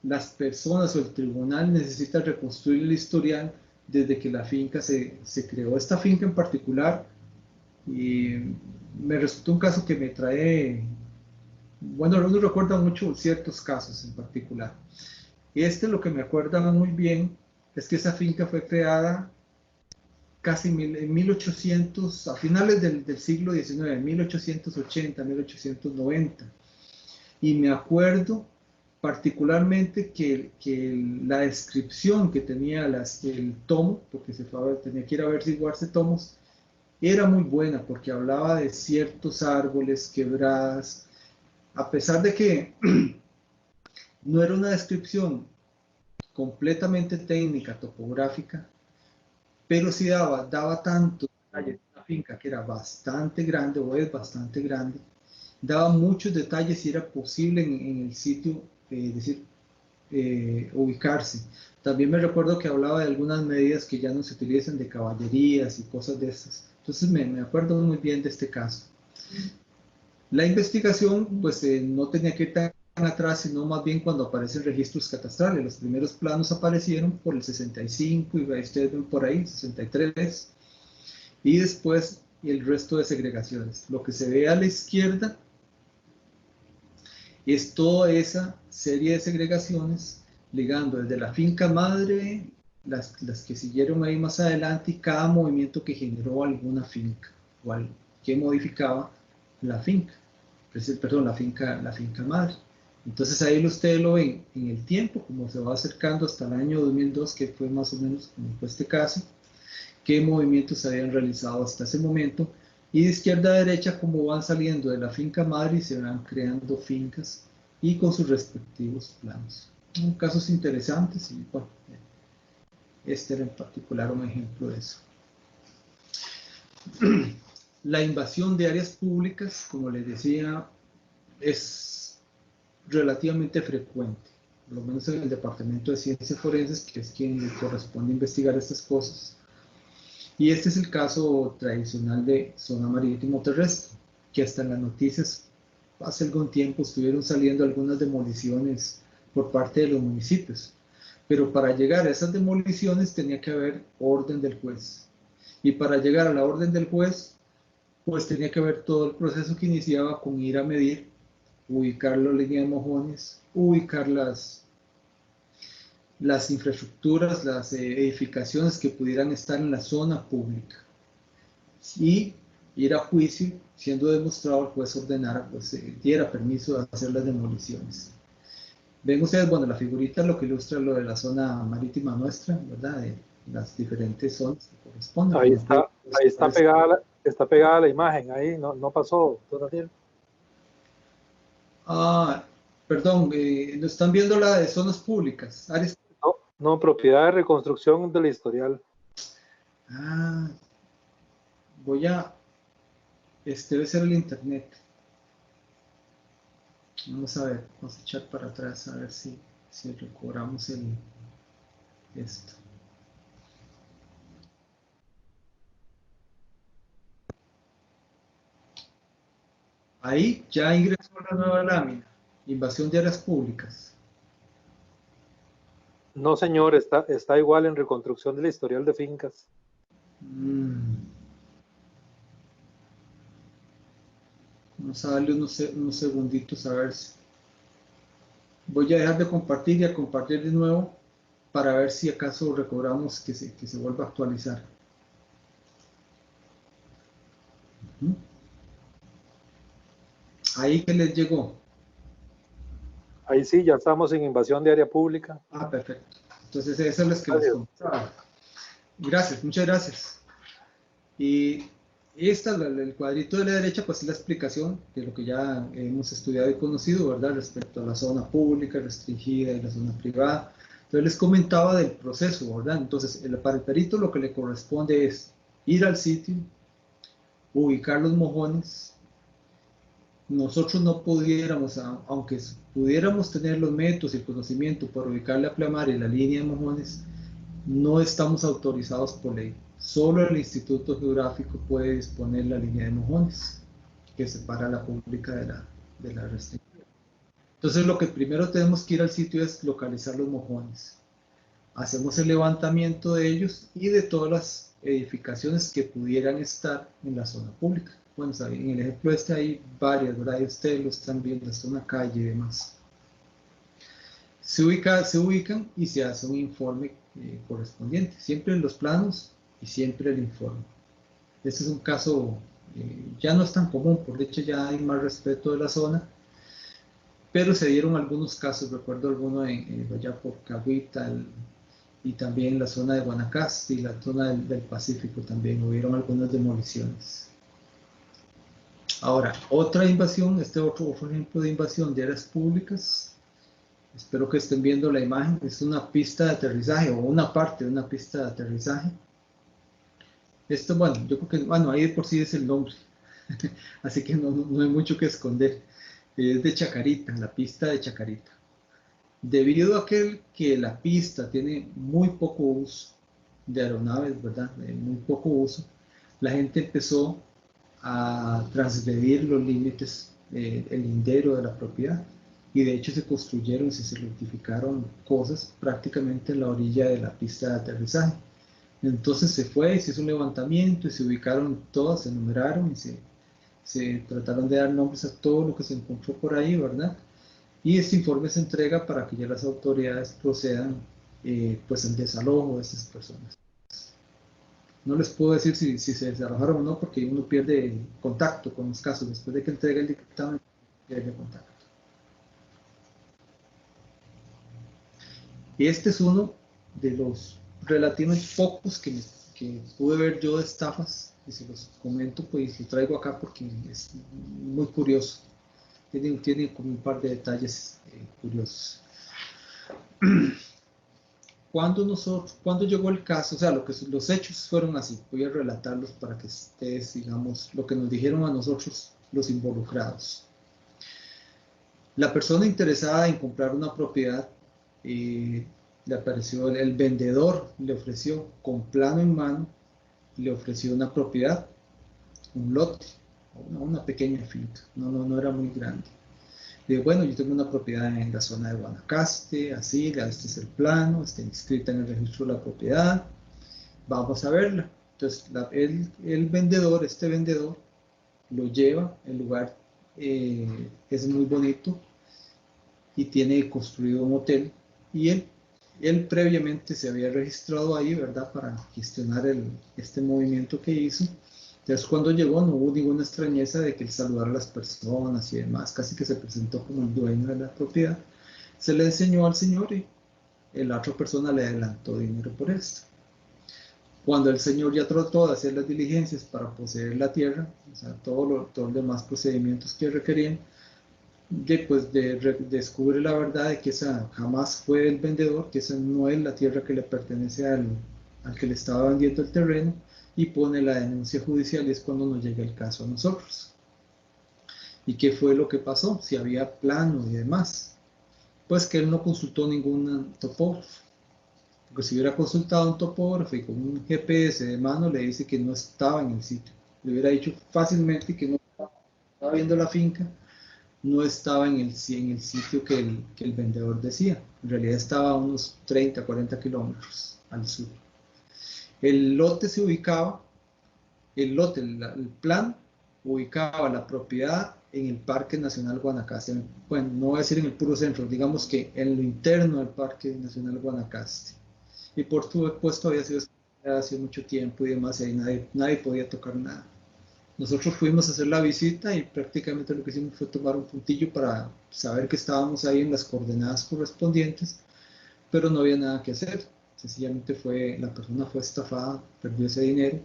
las personas o el tribunal necesitan reconstruir el historial desde que la finca se creó. Esta finca en particular, y me resultó un caso que me trae, bueno, no recuerda mucho ciertos casos en particular. Lo que me acuerda muy bien es que esa finca fue creada casi en 1800, a finales del siglo XIX, 1880, 1890. Y me acuerdo particularmente que la descripción que tenía el tomo, porque tenía que ir a averiguarse tomos, era muy buena porque hablaba de ciertos árboles, quebradas, a pesar de que no era una descripción completamente técnica, topográfica, pero sí daba tanto detalle de una finca que era bastante grande o es bastante grande, daba muchos detalles y era posible en el sitio, ubicarse. También me recuerdo que hablaba de algunas medidas que ya no se utilizan de caballerías y cosas de esas. Entonces me acuerdo muy bien de este caso. La investigación pues no tenía que ir tan atrás, sino más bien cuando aparecen registros catastrales. Los primeros planos aparecieron por el 65, y ustedes ven por ahí, 63, y después el resto de segregaciones. Lo que se ve a la izquierda es toda esa serie de segregaciones, ligando desde la finca madre, las que siguieron ahí más adelante, y cada movimiento que generó alguna finca, o que modificaba la finca, perdón, la finca madre. Entonces ahí ustedes lo ven en el tiempo, como se va acercando hasta el año 2002, que fue más o menos como fue este caso, qué movimientos se habían realizado hasta ese momento, y de izquierda a derecha cómo van saliendo de la finca madre y se van creando fincas y con sus respectivos planos. Casos interesantes, y bueno, este era en particular un ejemplo de eso. La invasión de áreas públicas, como les decía, es relativamente frecuente, por lo menos en el Departamento de Ciencias Forenses, que es quien le corresponde investigar estas cosas. Y este es el caso tradicional de zona marítimo terrestre, que hasta en las noticias hace algún tiempo estuvieron saliendo algunas demoliciones por parte de los municipios. Pero para llegar a esas demoliciones tenía que haber orden del juez. Y para llegar a la orden del juez, pues tenía que haber todo el proceso que iniciaba con ir a medir, ubicar la línea de mojones, ubicar las infraestructuras, las edificaciones que pudieran estar en la zona pública, y ir a juicio, siendo demostrado, el juez ordenara, pues diera permiso de hacer las demoliciones. Ven ustedes, bueno, la figurita lo que ilustra lo de la zona marítima nuestra, ¿verdad? De las diferentes zonas que corresponden. Ahí está pegada la imagen, ahí no pasó, don Daniel. Ah, perdón, ¿no están viendo la de zonas públicas? Áreas. No, propiedad de reconstrucción del historial. Ah, debe ser el internet. Vamos a ver, vamos a echar para atrás a ver si recobramos esto. Ahí ya ingresó la nueva lámina, invasión de áreas públicas. No, señor, está igual en reconstrucción del historial de fincas. Vamos a darle unos segunditos a ver si. Voy a dejar de compartir y a compartir de nuevo para ver si acaso recobramos que se vuelva a actualizar. Ahí que les llegó. Ahí sí, ya estamos en invasión de área pública. Ah, perfecto. Entonces, eso es lo que les comentaba. Gracias, muchas gracias. Y el cuadrito de la derecha, pues es la explicación de lo que ya hemos estudiado y conocido, ¿verdad? Respecto a la zona pública restringida y la zona privada. Entonces, les comentaba del proceso, ¿verdad? Entonces, para el perito lo que le corresponde es ir al sitio, ubicar los mojones. Nosotros no pudiéramos, aunque pudiéramos tener los métodos y el conocimiento para ubicar la plamaria y la línea de mojones, no estamos autorizados por ley. Solo el Instituto Geográfico puede disponer la línea de mojones que separa la pública de la restringida. Entonces, lo que primero tenemos que ir al sitio es localizar los mojones. Hacemos el levantamiento de ellos y de todas las edificaciones que pudieran estar en la zona pública. Bueno, en el ejemplo hay varias, ¿verdad? Y ustedes lo están viendo, está una calle y demás. Se ubican y se hace un informe correspondiente, siempre en los planos y siempre el informe. Este es un caso, ya no es tan común, por hecho ya hay más respeto de la zona, pero se dieron algunos casos, recuerdo alguno allá por Cahuita, y también en la zona de Guanacaste y la zona del Pacífico también hubieron algunas demoliciones. Ahora, otra invasión, otro ejemplo de invasión de áreas públicas. Espero que estén viendo la imagen. Es una pista de aterrizaje o una parte de una pista de aterrizaje. Esto, bueno, yo creo que, bueno, ahí por sí es el nombre. Así que no hay mucho que esconder. Es de Chacarita, la pista de Chacarita. Debido a que la pista tiene muy poco uso de aeronaves, ¿verdad? Muy poco uso, la gente empezó a transgredir los límites, el lindero de la propiedad. y de hecho se construyeron y se certificaron cosas prácticamente en la orilla de la pista de aterrizaje. Entonces se fue y se hizo un levantamiento y se ubicaron todas, se numeraron y se trataron de dar nombres a todo lo que se encontró por ahí, ¿verdad? Y este informe se entrega para que ya las autoridades procedan pues al desalojo de estas personas. No les puedo decir si se desalojaron o no, porque uno pierde contacto con los casos. Después de que entrega el dictamen, pierde contacto. Y este es uno de los relativamente pocos que pude ver yo de estafas, y se los comento, pues lo traigo acá porque es muy curioso. Tiene como un par de detalles curiosos. Cuando llegó el caso, o sea, los hechos fueron así, voy a relatarlos para que ustedes, digamos, lo que nos dijeron a nosotros los involucrados. La persona interesada en comprar una propiedad, le apareció el vendedor, le ofreció con plano en mano, le ofreció una propiedad, un lote, una pequeña finca, no era muy grande. Le digo, bueno, yo tengo una propiedad en la zona de Guanacaste, así, este es el plano, está inscrita en el registro de la propiedad, vamos a verla. Entonces, este vendedor, lo lleva, el lugar es muy bonito y tiene construido un hotel, y él previamente se había registrado ahí, ¿verdad?, para gestionar este movimiento que hizo. Entonces, cuando llegó, no hubo ninguna extrañeza de que él saludara a las personas y demás, casi que se presentó como el dueño de la propiedad. Se le enseñó al señor y la otra persona le adelantó dinero por esto. Cuando el señor ya trató de hacer las diligencias para poseer la tierra, o sea, todos los demás procedimientos que requerían, descubre la verdad de que esa jamás fue el vendedor, que esa no es la tierra que le pertenece al que le estaba vendiendo el terreno, y pone la denuncia judicial, y es cuando nos llega el caso a nosotros. ¿Y qué fue lo que pasó? Si había plano y demás. Pues que él no consultó ningún topógrafo, porque si hubiera consultado un topógrafo y con un GPS de mano le dice que no estaba en el sitio, le hubiera dicho fácilmente que no estaba viendo la finca, no estaba en el sitio que el vendedor decía. En realidad estaba a unos 30, 40 kilómetros al sur. El lote se ubicaba, el plan ubicaba la propiedad en el Parque Nacional Guanacaste. Bueno, no voy a decir en el puro centro, digamos que en lo interno del Parque Nacional Guanacaste. Y por supuesto había sido hace mucho tiempo y demás, y ahí nadie podía tocar nada. Nosotros fuimos a hacer la visita y prácticamente lo que hicimos fue tomar un puntillo para saber que estábamos ahí en las coordenadas correspondientes, pero no había nada que hacer. Sencillamente la persona fue estafada, perdió ese dinero,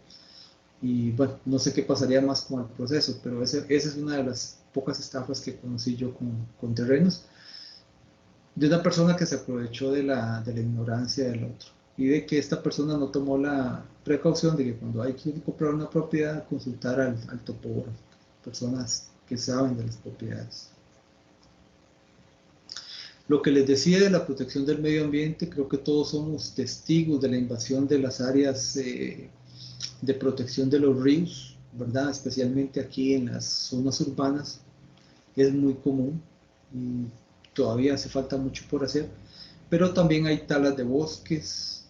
y bueno, no sé qué pasaría más con el proceso, pero esa es una de las pocas estafas que conocí yo con terrenos, de una persona que se aprovechó de la ignorancia del otro, y de que esta persona no tomó la precaución de que cuando hay que comprar una propiedad, consultar al topógrafo, personas que saben de las propiedades. Lo que les decía de la protección del medio ambiente, creo que todos somos testigos de la invasión de las áreas de protección de los ríos, ¿verdad? Especialmente aquí en las zonas urbanas, es muy común y todavía hace falta mucho por hacer, pero también hay talas de bosques,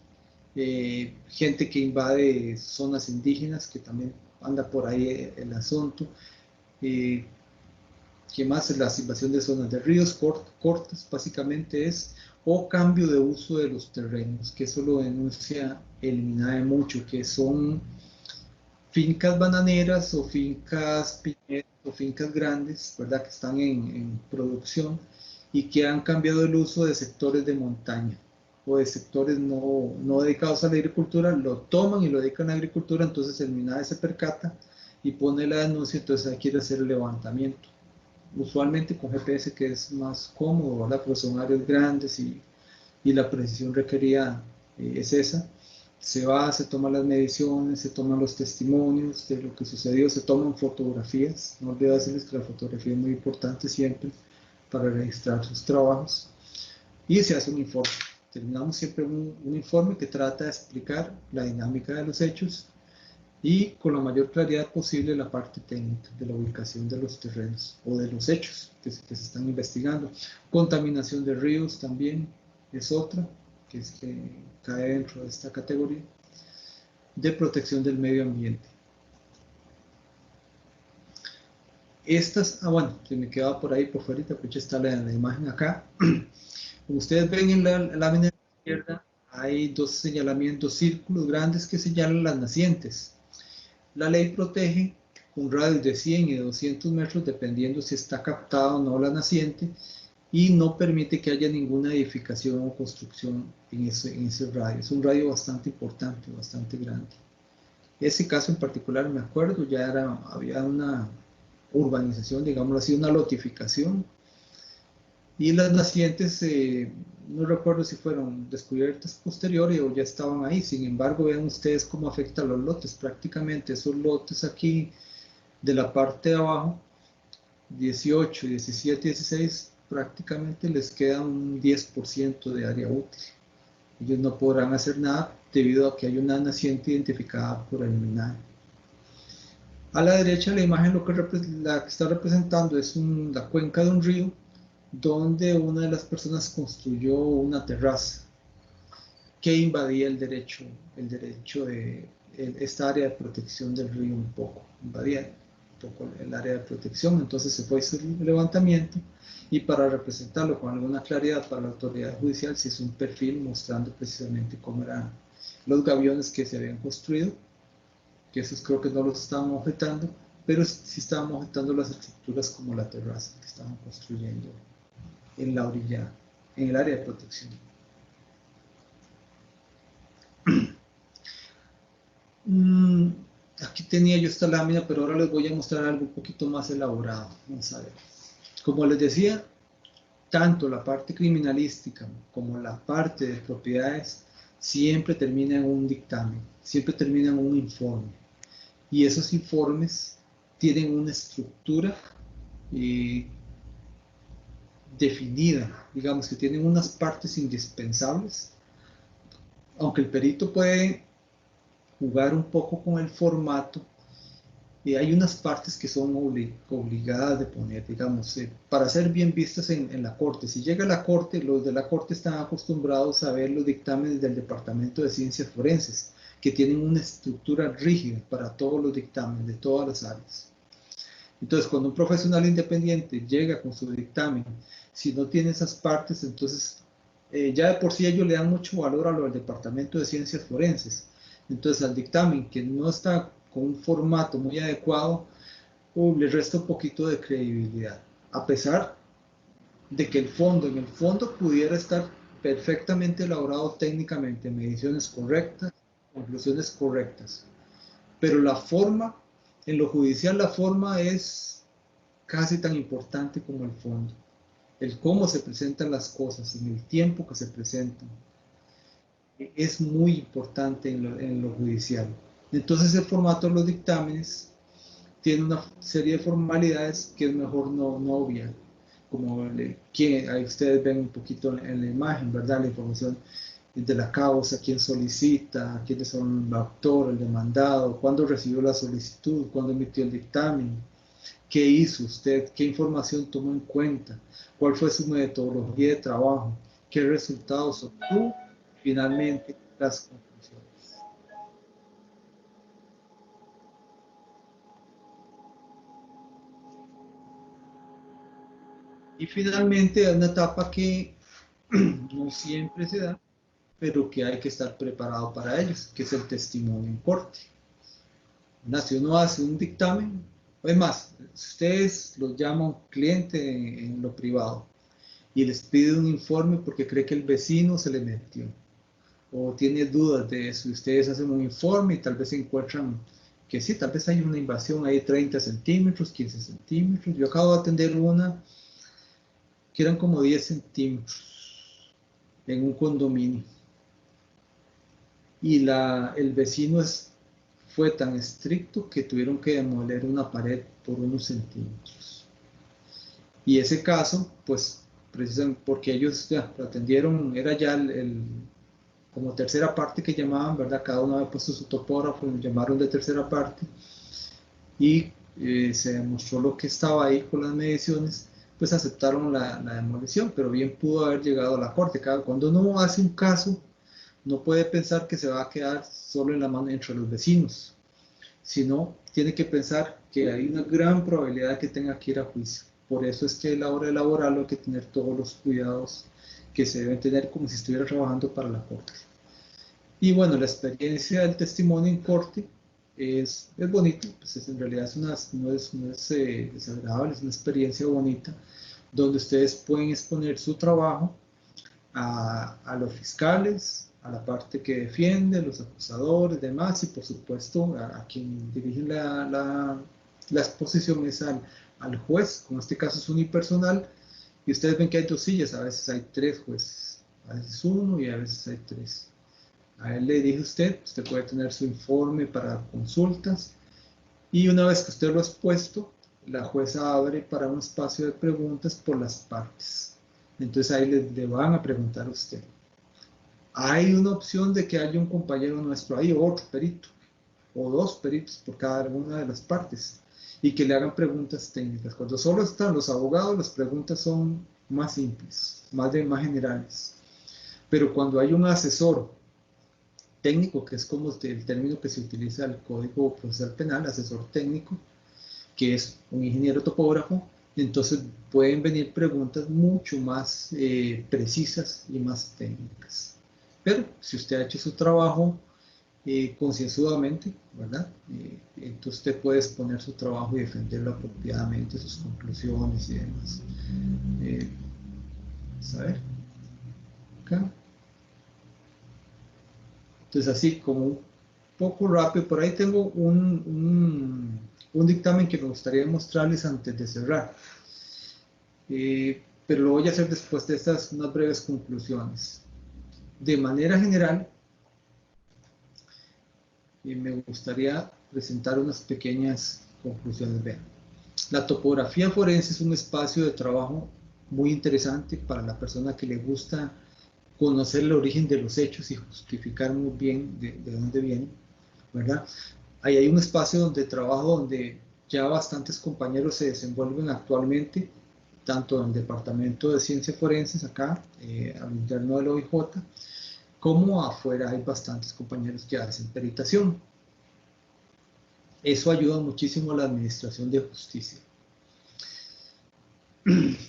gente que invade zonas indígenas, que también anda por ahí el asunto. ¿Qué más? Las invasión de zonas de ríos, cortes, básicamente es, o cambio de uso de los terrenos, que eso lo denuncia el MINAE mucho, que son fincas bananeras o fincas piñeras o fincas grandes, ¿verdad?, que están en producción y que han cambiado el uso de sectores de montaña o de sectores no dedicados a la agricultura, lo toman y lo dedican a la agricultura. Entonces el MINAE se percata y pone la denuncia, entonces hay que ir a hacer el levantamiento. Usualmente con GPS, que es más cómodo, ¿verdad?, porque son áreas grandes y la precisión requerida es esa. Se va, se toman las mediciones, se toman los testimonios de lo que sucedió, se toman fotografías. No olvido decirles que la fotografía es muy importante siempre para registrar sus trabajos, y se hace un informe. Terminamos siempre un informe que trata de explicar la dinámica de los hechos y con la mayor claridad posible la parte técnica de la ubicación de los terrenos o de los hechos que se están investigando. Contaminación de ríos también es otra que cae dentro de esta categoría de protección del medio ambiente. Estas, bueno, se me quedaba por ahí por fuera, pues ya está la imagen acá. Como ustedes ven en la lámina izquierda, hay dos señalamientos, círculos grandes que señalan las nacientes. La ley protege un radio de 100 y 200 metros, dependiendo si está captada o no la naciente, y no permite que haya ninguna edificación o construcción en ese radio. Es un radio bastante importante, bastante grande. Ese caso en particular, me acuerdo, había una urbanización, digámoslo así, una lotificación, y las nacientes, no recuerdo si fueron descubiertas posteriores o ya estaban ahí. Sin embargo, vean ustedes cómo afecta a los lotes. Prácticamente esos lotes aquí de la parte de abajo, 18, 17, 16, prácticamente les queda un 10% de área útil. Ellos no podrán hacer nada debido a que hay una naciente identificada por el MINAE. A la derecha la imagen la que está representando es la cuenca de un río, donde una de las personas construyó una terraza que invadía el derecho de esta área de protección del río un poco, invadía un poco el área de protección. Entonces se fue a hacer un levantamiento, y para representarlo con alguna claridad para la autoridad judicial se hizo un perfil mostrando precisamente cómo eran los gaviones que se habían construido, que esos creo que no los estaban objetando, pero sí estaban objetando las estructuras como la terraza que estaban construyendo en la orilla, en el área de protección. Aquí tenía yo esta lámina, pero ahora les voy a mostrar algo un poquito más elaborado. Vamos a ver. Como les decía, tanto la parte criminalística como la parte de propiedades siempre termina en un dictamen, siempre termina en un informe. Y esos informes tienen una estructura definida, digamos que tienen unas partes indispensables, aunque el perito puede jugar un poco con el formato, y hay unas partes que son obligadas de poner, digamos, para ser bien vistas en la corte. Si llega a la corte, los de la corte están acostumbrados a ver los dictámenes del Departamento de Ciencias Forenses, que tienen una estructura rígida para todos los dictámenes de todas las áreas. Entonces, cuando un profesional independiente llega con su dictamen, si no tiene esas partes, entonces ya de por sí ellos le dan mucho valor a lo del Departamento de Ciencias Forenses. Entonces, al dictamen que no está con un formato muy adecuado, le resta un poquito de credibilidad, a pesar de que en el fondo pudiera estar perfectamente elaborado técnicamente, mediciones correctas, conclusiones correctas, pero la forma, en lo judicial la forma es casi tan importante como el fondo. El cómo se presentan las cosas, en el tiempo que se presentan, es muy importante en lo judicial. Entonces el formato de los dictámenes tiene una serie de formalidades que es mejor no obviar, como ahí ustedes ven un poquito en la imagen, ¿verdad? La información de la causa, quién solicita, quiénes son el autor, el demandado, cuándo recibió la solicitud, cuándo emitió el dictamen, qué hizo usted, qué información tomó en cuenta, cuál fue su metodología de trabajo, qué resultados obtuvo, finalmente las conclusiones. Y finalmente hay una etapa que no siempre se da, pero que hay que estar preparado para ellos, que es el testimonio en corte. Si uno hace un dictamen, es más, ustedes los llama un cliente en lo privado y les pide un informe porque cree que el vecino se le metió o tiene dudas de eso, y ustedes hacen un informe y tal vez encuentran que sí, tal vez hay una invasión ahí 30 centímetros, 15 centímetros. Yo acabo de atender una que eran como 10 centímetros en un condominio, y el vecino fue tan estricto que tuvieron que demoler una pared por unos centímetros. Y ese caso, pues, precisamente porque ellos ya lo atendieron, era ya como tercera parte que llamaban, ¿verdad? Cada uno había puesto su topógrafo, lo llamaron de tercera parte, y se demostró lo que estaba ahí con las mediciones, pues aceptaron la demolición, pero bien pudo haber llegado a la corte. Cuando uno hace un caso, no puede pensar que se va a quedar solo en la mano entre los vecinos, sino tiene que pensar que hay una gran probabilidad de que tenga que ir a juicio. Por eso es que a la hora de elaborarlo hay que tener todos los cuidados que se deben tener como si estuviera trabajando para la corte. Y bueno, la experiencia del testimonio en corte es bonito, pues en realidad no es desagradable, es una experiencia bonita, donde ustedes pueden exponer su trabajo a los fiscales, a la parte que defiende, los acusadores, demás, y por supuesto a quien dirige la exposición es al juez, como en este caso es unipersonal, y ustedes ven que hay dos sillas, a veces hay tres jueces, a veces uno y a veces hay tres. A él le dije usted puede tener su informe para consultas, y una vez que usted lo ha expuesto, la jueza abre para un espacio de preguntas por las partes. Entonces ahí le van a preguntar a usted. Hay una opción de que haya un compañero nuestro ahí, o otro perito, o dos peritos por cada una de las partes, y que le hagan preguntas técnicas. Cuando solo están los abogados, las preguntas son más simples, más generales. Pero cuando hay un asesor técnico, que es como el término que se utiliza en el Código Procesal Penal, asesor técnico, que es un ingeniero topógrafo, entonces pueden venir preguntas mucho más precisas y más técnicas. Pero si usted ha hecho su trabajo concienzudamente, ¿verdad? Entonces usted puede exponer su trabajo y defenderlo apropiadamente, sus conclusiones y demás. Vamos a ver. Acá. Entonces así como un poco rápido, por ahí tengo un dictamen que me gustaría mostrarles antes de cerrar. Pero lo voy a hacer después de estas unas breves conclusiones. De manera general, me gustaría presentar unas pequeñas conclusiones. Vean, la topografía forense es un espacio de trabajo muy interesante para la persona que le gusta conocer el origen de los hechos y justificar muy bien de dónde vienen, ¿verdad? Ahí hay un espacio de trabajo donde ya bastantes compañeros se desenvuelven actualmente, tanto en el Departamento de Ciencias Forenses, acá, al interno del OIJ, como afuera hay bastantes compañeros que hacen peritación. Eso ayuda muchísimo a la administración de justicia.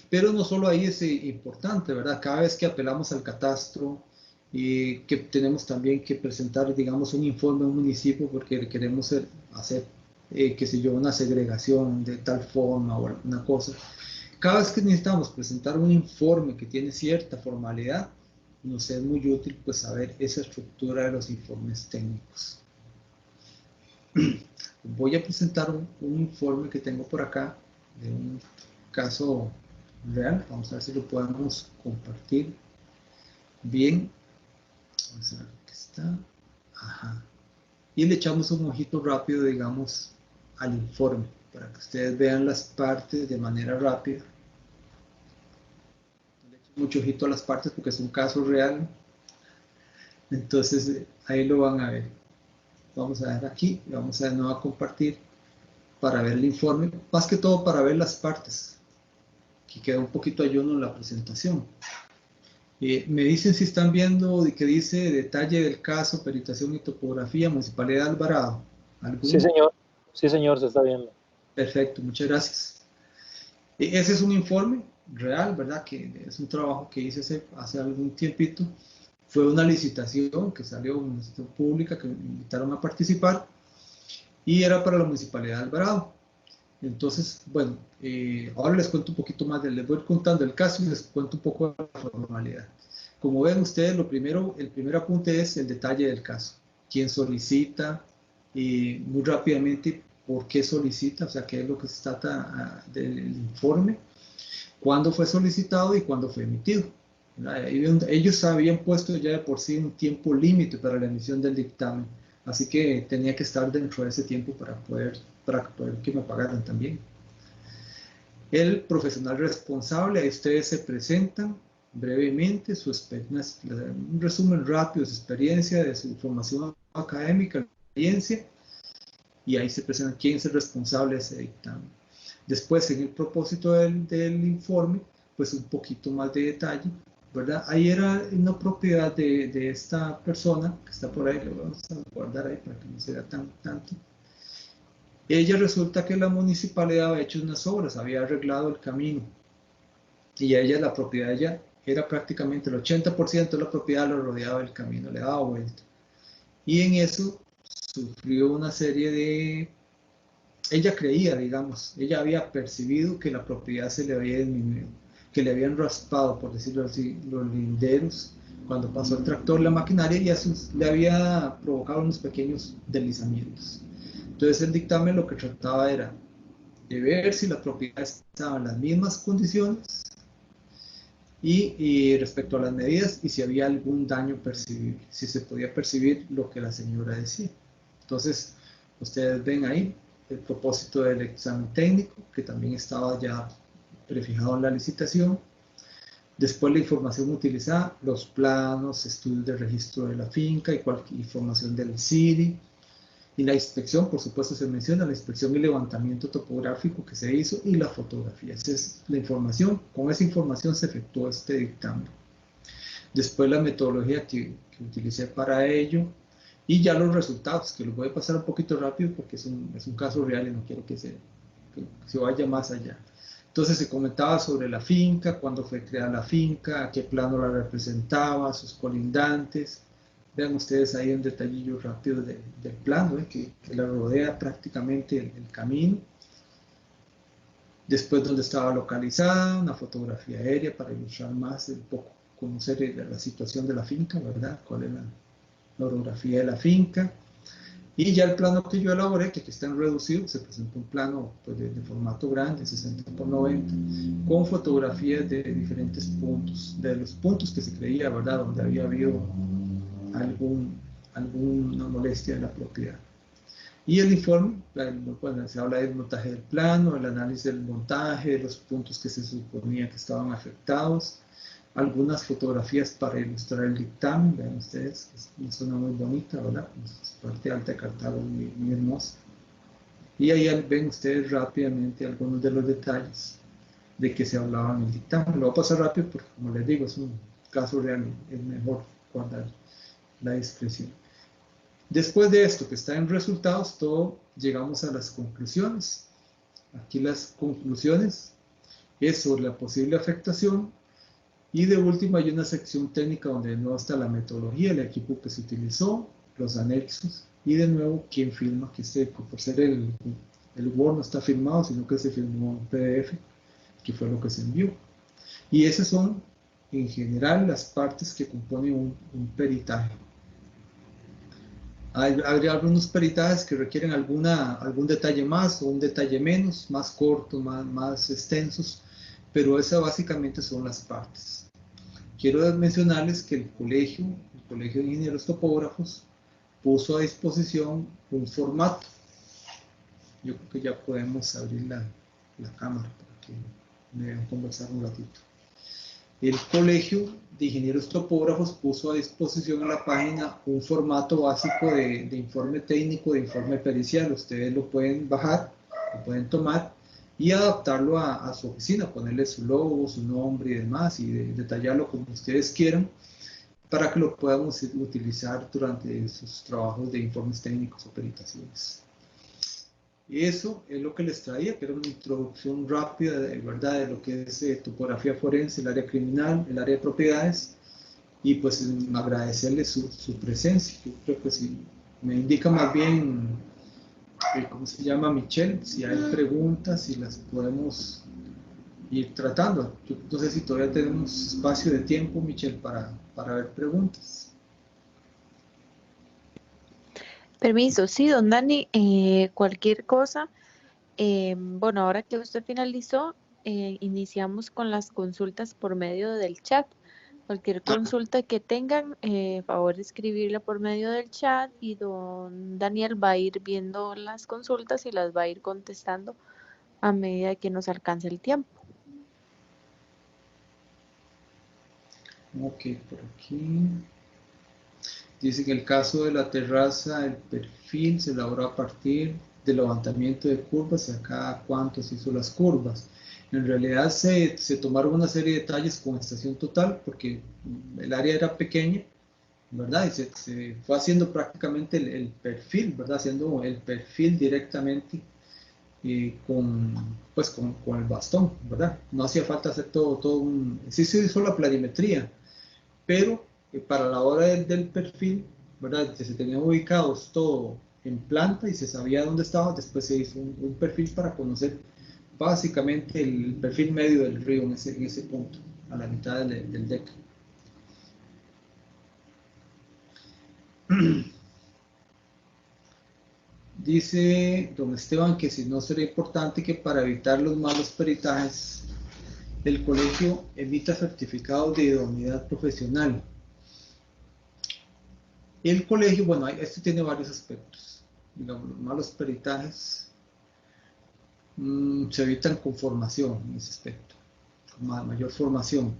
Pero no solo ahí es importante, ¿verdad? Cada vez que apelamos al catastro, que tenemos también que presentar, digamos, un informe a un municipio porque queremos hacer, qué sé yo, una segregación de tal forma o alguna cosa. Cada vez que necesitamos presentar un informe que tiene cierta formalidad, nos es muy útil pues saber esa estructura de los informes técnicos. Voy a presentar un informe que tengo por acá de un caso real. Vamos a ver si lo podemos compartir bien. Vamos a ver qué está. Ajá. Y le echamos un ojito rápido, digamos, al informe para que ustedes vean las partes de manera rápida. Le echo mucho ojito a las partes porque es un caso real. Entonces ahí lo van a ver. Vamos a ver aquí, vamos a de nuevo a compartir para ver el informe, más que todo para ver las partes. Aquí queda un poquito ayuno en la presentación. Me dicen si están viendo que dice detalle del caso, peritación y topografía, Municipalidad de Alvarado. Sí, señor, se está viendo. Perfecto, muchas gracias. Ese es un informe real, ¿verdad? Que es un trabajo que hice hace algún tiempito. Fue una licitación que salió en una licitación pública que me invitaron a participar y era para la Municipalidad de Alvarado. Entonces, bueno, ahora les cuento un poquito más, les voy contando el caso y les cuento un poco de la formalidad. Como ven ustedes, el primer apunte es el detalle del caso. ¿Quién solicita? Muy rápidamente, ¿por qué solicita? O sea, ¿qué es lo que se trata del informe? ¿Cuándo fue solicitado y cuándo fue emitido? Ellos habían puesto ya de por sí un tiempo límite para la emisión del dictamen, así que tenía que estar dentro de ese tiempo para poder que me pagaran también. El profesional responsable, ahí ustedes se presentan, brevemente un resumen rápido de su experiencia, de su formación académica, experiencia, y ahí se presenta quién es el responsable de ese dictamen. Después, en el propósito del informe, pues un poquito más de detalle, ¿verdad? Ahí era una propiedad de esta persona, que está por ahí, lo vamos a guardar ahí para que no se vea tanto. Ella resulta que la municipalidad había hecho unas obras, había arreglado el camino, y a ella la propiedad ya era prácticamente el 80% de la propiedad lo rodeaba el camino, le daba vuelta. Y en eso sufrió una serie de... Ella creía, digamos, ella había percibido que la propiedad se le había disminuido, que le habían raspado, por decirlo así, los linderos cuando pasó el tractor, la maquinaria, y eso le había provocado unos pequeños deslizamientos. Entonces el dictamen lo que trataba era de ver si la propiedad estaba en las mismas condiciones y respecto a las medidas y si había algún daño percibible, si se podía percibir lo que la señora decía. Entonces, ustedes ven ahí el propósito del examen técnico, que también estaba ya prefijado en la licitación. Después la información utilizada, los planos, estudios de registro de la finca y cualquier información del CIRI. Y la inspección, por supuesto, se menciona la inspección y levantamiento topográfico que se hizo y la fotografía. Esa es la información. Con esa información se efectuó este dictamen. Después la metodología que utilicé para ello y ya los resultados, que los voy a pasar un poquito rápido porque es un caso real y no quiero que se vaya más allá. Entonces se comentaba sobre la finca, cuándo fue creada la finca, a qué plano la representaba, sus colindantes. Vean ustedes ahí un detallillo rápido del plano, que la rodea prácticamente el camino. Después dónde estaba localizada, una fotografía aérea para ilustrar más, un poco conocer la situación de la finca, ¿verdad? Cuál es la orografía de la finca. Y ya el plano que yo elaboré, que aquí está en reducido, se presenta un plano pues, de formato grande, 60 por 90, con fotografías de diferentes puntos, de los puntos que se creía, ¿verdad?, donde había habido alguna molestia en la propiedad. Y el informe, bueno, se habla del montaje del plano, el análisis del montaje, de los puntos que se suponía que estaban afectados, algunas fotografías para ilustrar el dictamen, vean ustedes, es una zona muy bonita, ¿verdad? Es parte alta de Cartago, muy hermosa. Y ahí ven ustedes rápidamente algunos de los detalles de que se hablaba en el dictamen. Lo voy a pasar rápido porque, como les digo, es un caso real, es mejor guardar la discreción. Después de esto que está en resultados, llegamos a las conclusiones. Aquí las conclusiones es sobre la posible afectación y de último hay una sección técnica donde no está la metodología, el equipo que se utilizó, los anexos y de nuevo quién firma, que por ser el Word no está firmado, sino que se firmó en PDF, que fue lo que se envió. Y esas son en general las partes que componen un peritaje. Hay algunos peritajes que requieren algún detalle más o un detalle menos, más corto, más extensos, pero esas básicamente son las partes. Quiero mencionarles que el Colegio de Ingenieros Topógrafos, puso a disposición un formato. Yo creo que ya podemos abrir la cámara para que me vean conversar un ratito. El Colegio de Ingenieros Topógrafos puso a disposición en la página un formato básico de informe técnico, de informe pericial. Ustedes lo pueden bajar, lo pueden tomar y adaptarlo a su oficina, ponerle su logo, su nombre y demás, y detallarlo como ustedes quieran, para que lo podamos utilizar durante sus trabajos de informes técnicos o peritaciones. Y eso es lo que les traía, que era una introducción rápida de lo que es topografía forense, el área criminal, el área de propiedades, y pues agradecerles su presencia. Yo creo que si me indica más bien, ¿cómo se llama, Michelle? Si hay preguntas, si las podemos ir tratando. Yo no sé si todavía tenemos espacio de tiempo, Michelle, para ver preguntas. Permiso, sí, don Dani, cualquier cosa. Bueno, ahora que usted finalizó, iniciamos con las consultas por medio del chat. Cualquier consulta que tengan, favor de escribirla por medio del chat y don Daniel va a ir viendo las consultas y las va a ir contestando a medida que nos alcance el tiempo. Ok, por aquí. Dice que en el caso de la terraza, el perfil se elaboró a partir del levantamiento de curvas y acá cuánto se hizo las curvas. En realidad se tomaron una serie de detalles con estación total porque el área era pequeña, ¿verdad? Y se fue haciendo prácticamente el perfil, ¿verdad? Haciendo el perfil directamente pues con el bastón, ¿verdad? No hacía falta hacer sí se hizo la planimetría, pero para la hora del perfil, ¿verdad? Se tenían ubicados todo en planta y se sabía dónde estaba, después se hizo un perfil para conocer básicamente el perfil medio del río en ese punto, a la mitad del deck. Dice don Esteban que si no sería importante que para evitar los malos peritajes, el colegio emita certificados de idoneidad profesional. El colegio, bueno, esto tiene varios aspectos. Digamos, los malos peritajes se evitan con formación en ese aspecto, con mayor formación.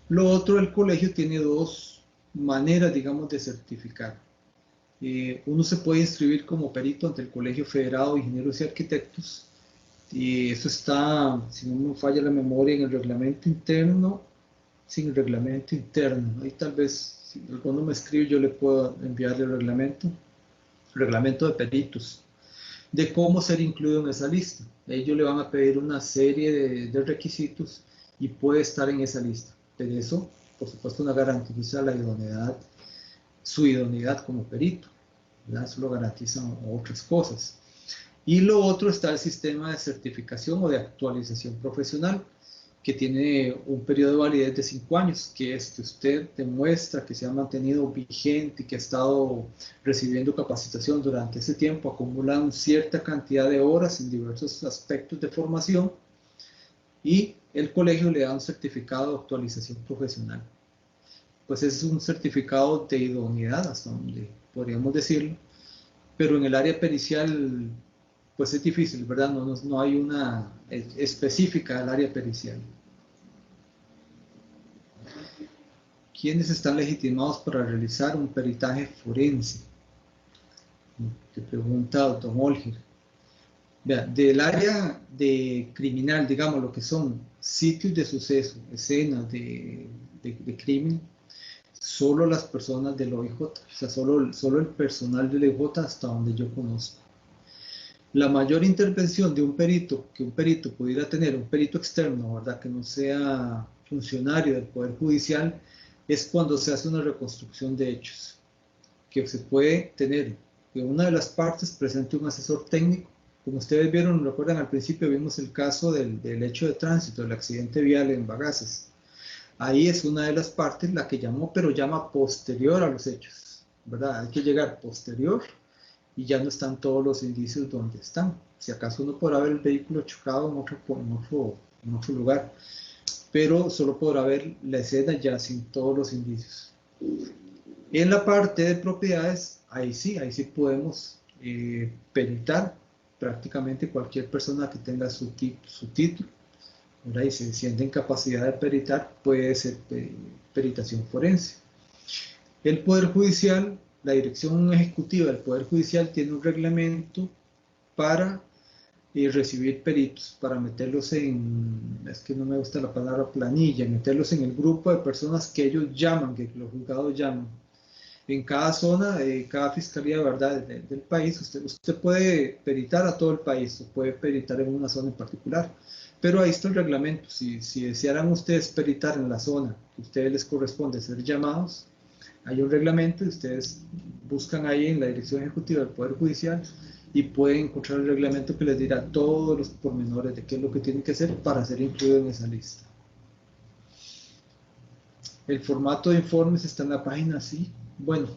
Lo otro, el colegio tiene dos maneras, digamos, de certificar. Uno se puede inscribir como perito ante el Colegio Federado de Ingenieros y Arquitectos, y eso está, si no me falla la memoria, en el reglamento interno, sin reglamento interno. Ahí tal vez, si alguno me escribe, yo le puedo enviar el reglamento de peritos, de cómo ser incluido en esa lista. Ellos le van a pedir una serie de requisitos y puede estar en esa lista. De eso, por supuesto, no garantiza la idoneidad, su idoneidad como perito, ¿verdad? Eso lo garantizan otras cosas. Y lo otro está el sistema de certificación o de actualización profesional, que tiene un periodo de validez de 5 años, que es que usted demuestra que se ha mantenido vigente, que ha estado recibiendo capacitación durante ese tiempo, acumulando cierta cantidad de horas en diversos aspectos de formación, y el colegio le da un certificado de actualización profesional. Pues ese es un certificado de idoneidad, hasta donde podríamos decirlo, pero en el área pericial pues es difícil, ¿verdad? No hay una específica del área pericial. ¿Quiénes están legitimados para realizar un peritaje forense? Que pregunta don Olger. Vea, del área de criminal, digamos, lo que son sitios de suceso, escenas de crimen, solo las personas del OIJ, o sea, solo el personal del OIJ hasta donde yo conozco. La mayor intervención de un perito, que un perito pudiera tener, un perito externo, ¿verdad? Que no sea funcionario del Poder Judicial, es cuando se hace una reconstrucción de hechos, que se puede tener que una de las partes presente un asesor técnico. Como ustedes vieron, recuerdan al principio vimos el caso del hecho de tránsito, del accidente vial en Bagaces. Ahí es una de las partes la que llamó, pero llama posterior a los hechos, ¿verdad? Hay que llegar posterior y ya no están todos los indicios donde están. Si acaso uno podrá ver el vehículo chocado en otro lugar, pero solo podrá ver la escena ya sin todos los indicios. En la parte de propiedades, ahí sí podemos peritar prácticamente cualquier persona que tenga su título, ¿verdad? Y se siente en capacidad de peritar, puede ser peritación forense. El Poder Judicial, la Dirección Ejecutiva del Poder Judicial tiene un reglamento para recibir peritos, para meterlos es que no me gusta la palabra planilla, meterlos en el grupo de personas que ellos llaman, que los juzgados llaman. En cada zona, cada fiscalía, ¿verdad?, del país, usted puede peritar a todo el país, o puede peritar en una zona en particular, pero ahí está el reglamento. Si desearan ustedes peritar en la zona que a ustedes les corresponde ser llamados, hay un reglamento y ustedes buscan ahí en la Dirección Ejecutiva del Poder Judicial y pueden encontrar el reglamento que les dirá todos los pormenores de qué es lo que tienen que hacer para ser incluido en esa lista. El formato de informes está en la página, sí. Bueno,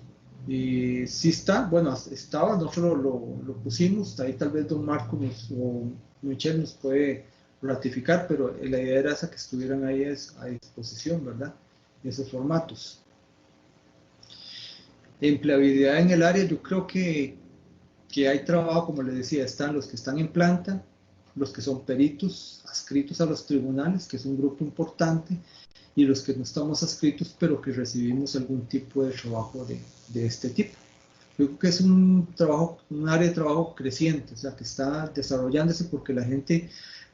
sí está, bueno, estaba, nosotros lo pusimos, ahí tal vez don Marco o Michelle nos puede ratificar, pero la idea era esa, que estuvieran ahí a disposición, ¿verdad? Esos formatos. Empleabilidad en el área, yo creo que hay trabajo, como les decía, están los que están en planta, los que son peritos adscritos a los tribunales, que es un grupo importante, y los que no estamos adscritos, pero que recibimos algún tipo de trabajo de este tipo. Yo creo que es un área de trabajo creciente, o sea, que está desarrollándose porque la gente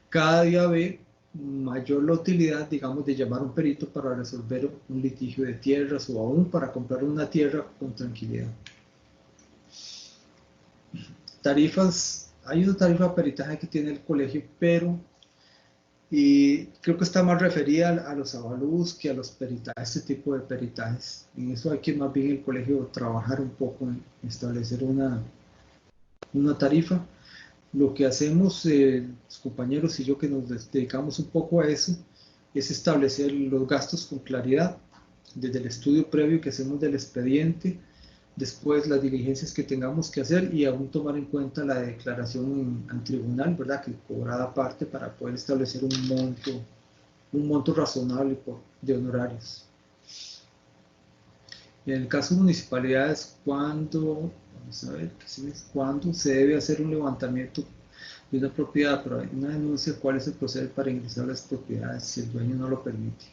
cada día ve mayor la utilidad, digamos, de llamar a un perito para resolver un litigio de tierras o aún para comprar una tierra con tranquilidad. Tarifas, hay una tarifa de peritaje que tiene el colegio, pero creo que está más referida a los avalúos que a los peritajes, este tipo de peritajes. En eso hay que más bien el colegio trabajar un poco en establecer una tarifa. Lo que hacemos los compañeros y yo que nos dedicamos un poco a eso es establecer los gastos con claridad desde el estudio previo que hacemos del expediente, después las diligencias que tengamos que hacer y aún tomar en cuenta la declaración en tribunal, ¿verdad? Que cobrada aparte para poder establecer un monto razonable de honorarios. En el caso de municipalidades, ¿cuándo se debe hacer un levantamiento de una propiedad? Pero hay una denuncia, ¿cuál es el proceder para ingresar a las propiedades si el dueño no lo permite?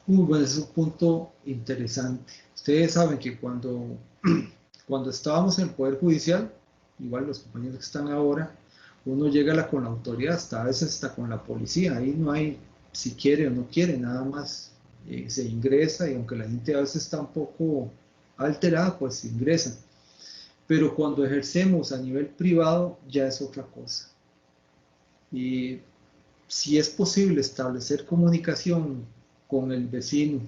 Bueno, es un punto interesante. Ustedes saben que cuando estábamos en el Poder Judicial, igual los compañeros que están ahora, uno llega con la autoridad, hasta a veces hasta con la policía, ahí no hay si quiere o no quiere, nada más se ingresa y aunque la gente a veces está un poco alterada, pues se ingresa. Pero cuando ejercemos a nivel privado ya es otra cosa. Y si es posible establecer comunicación con el vecino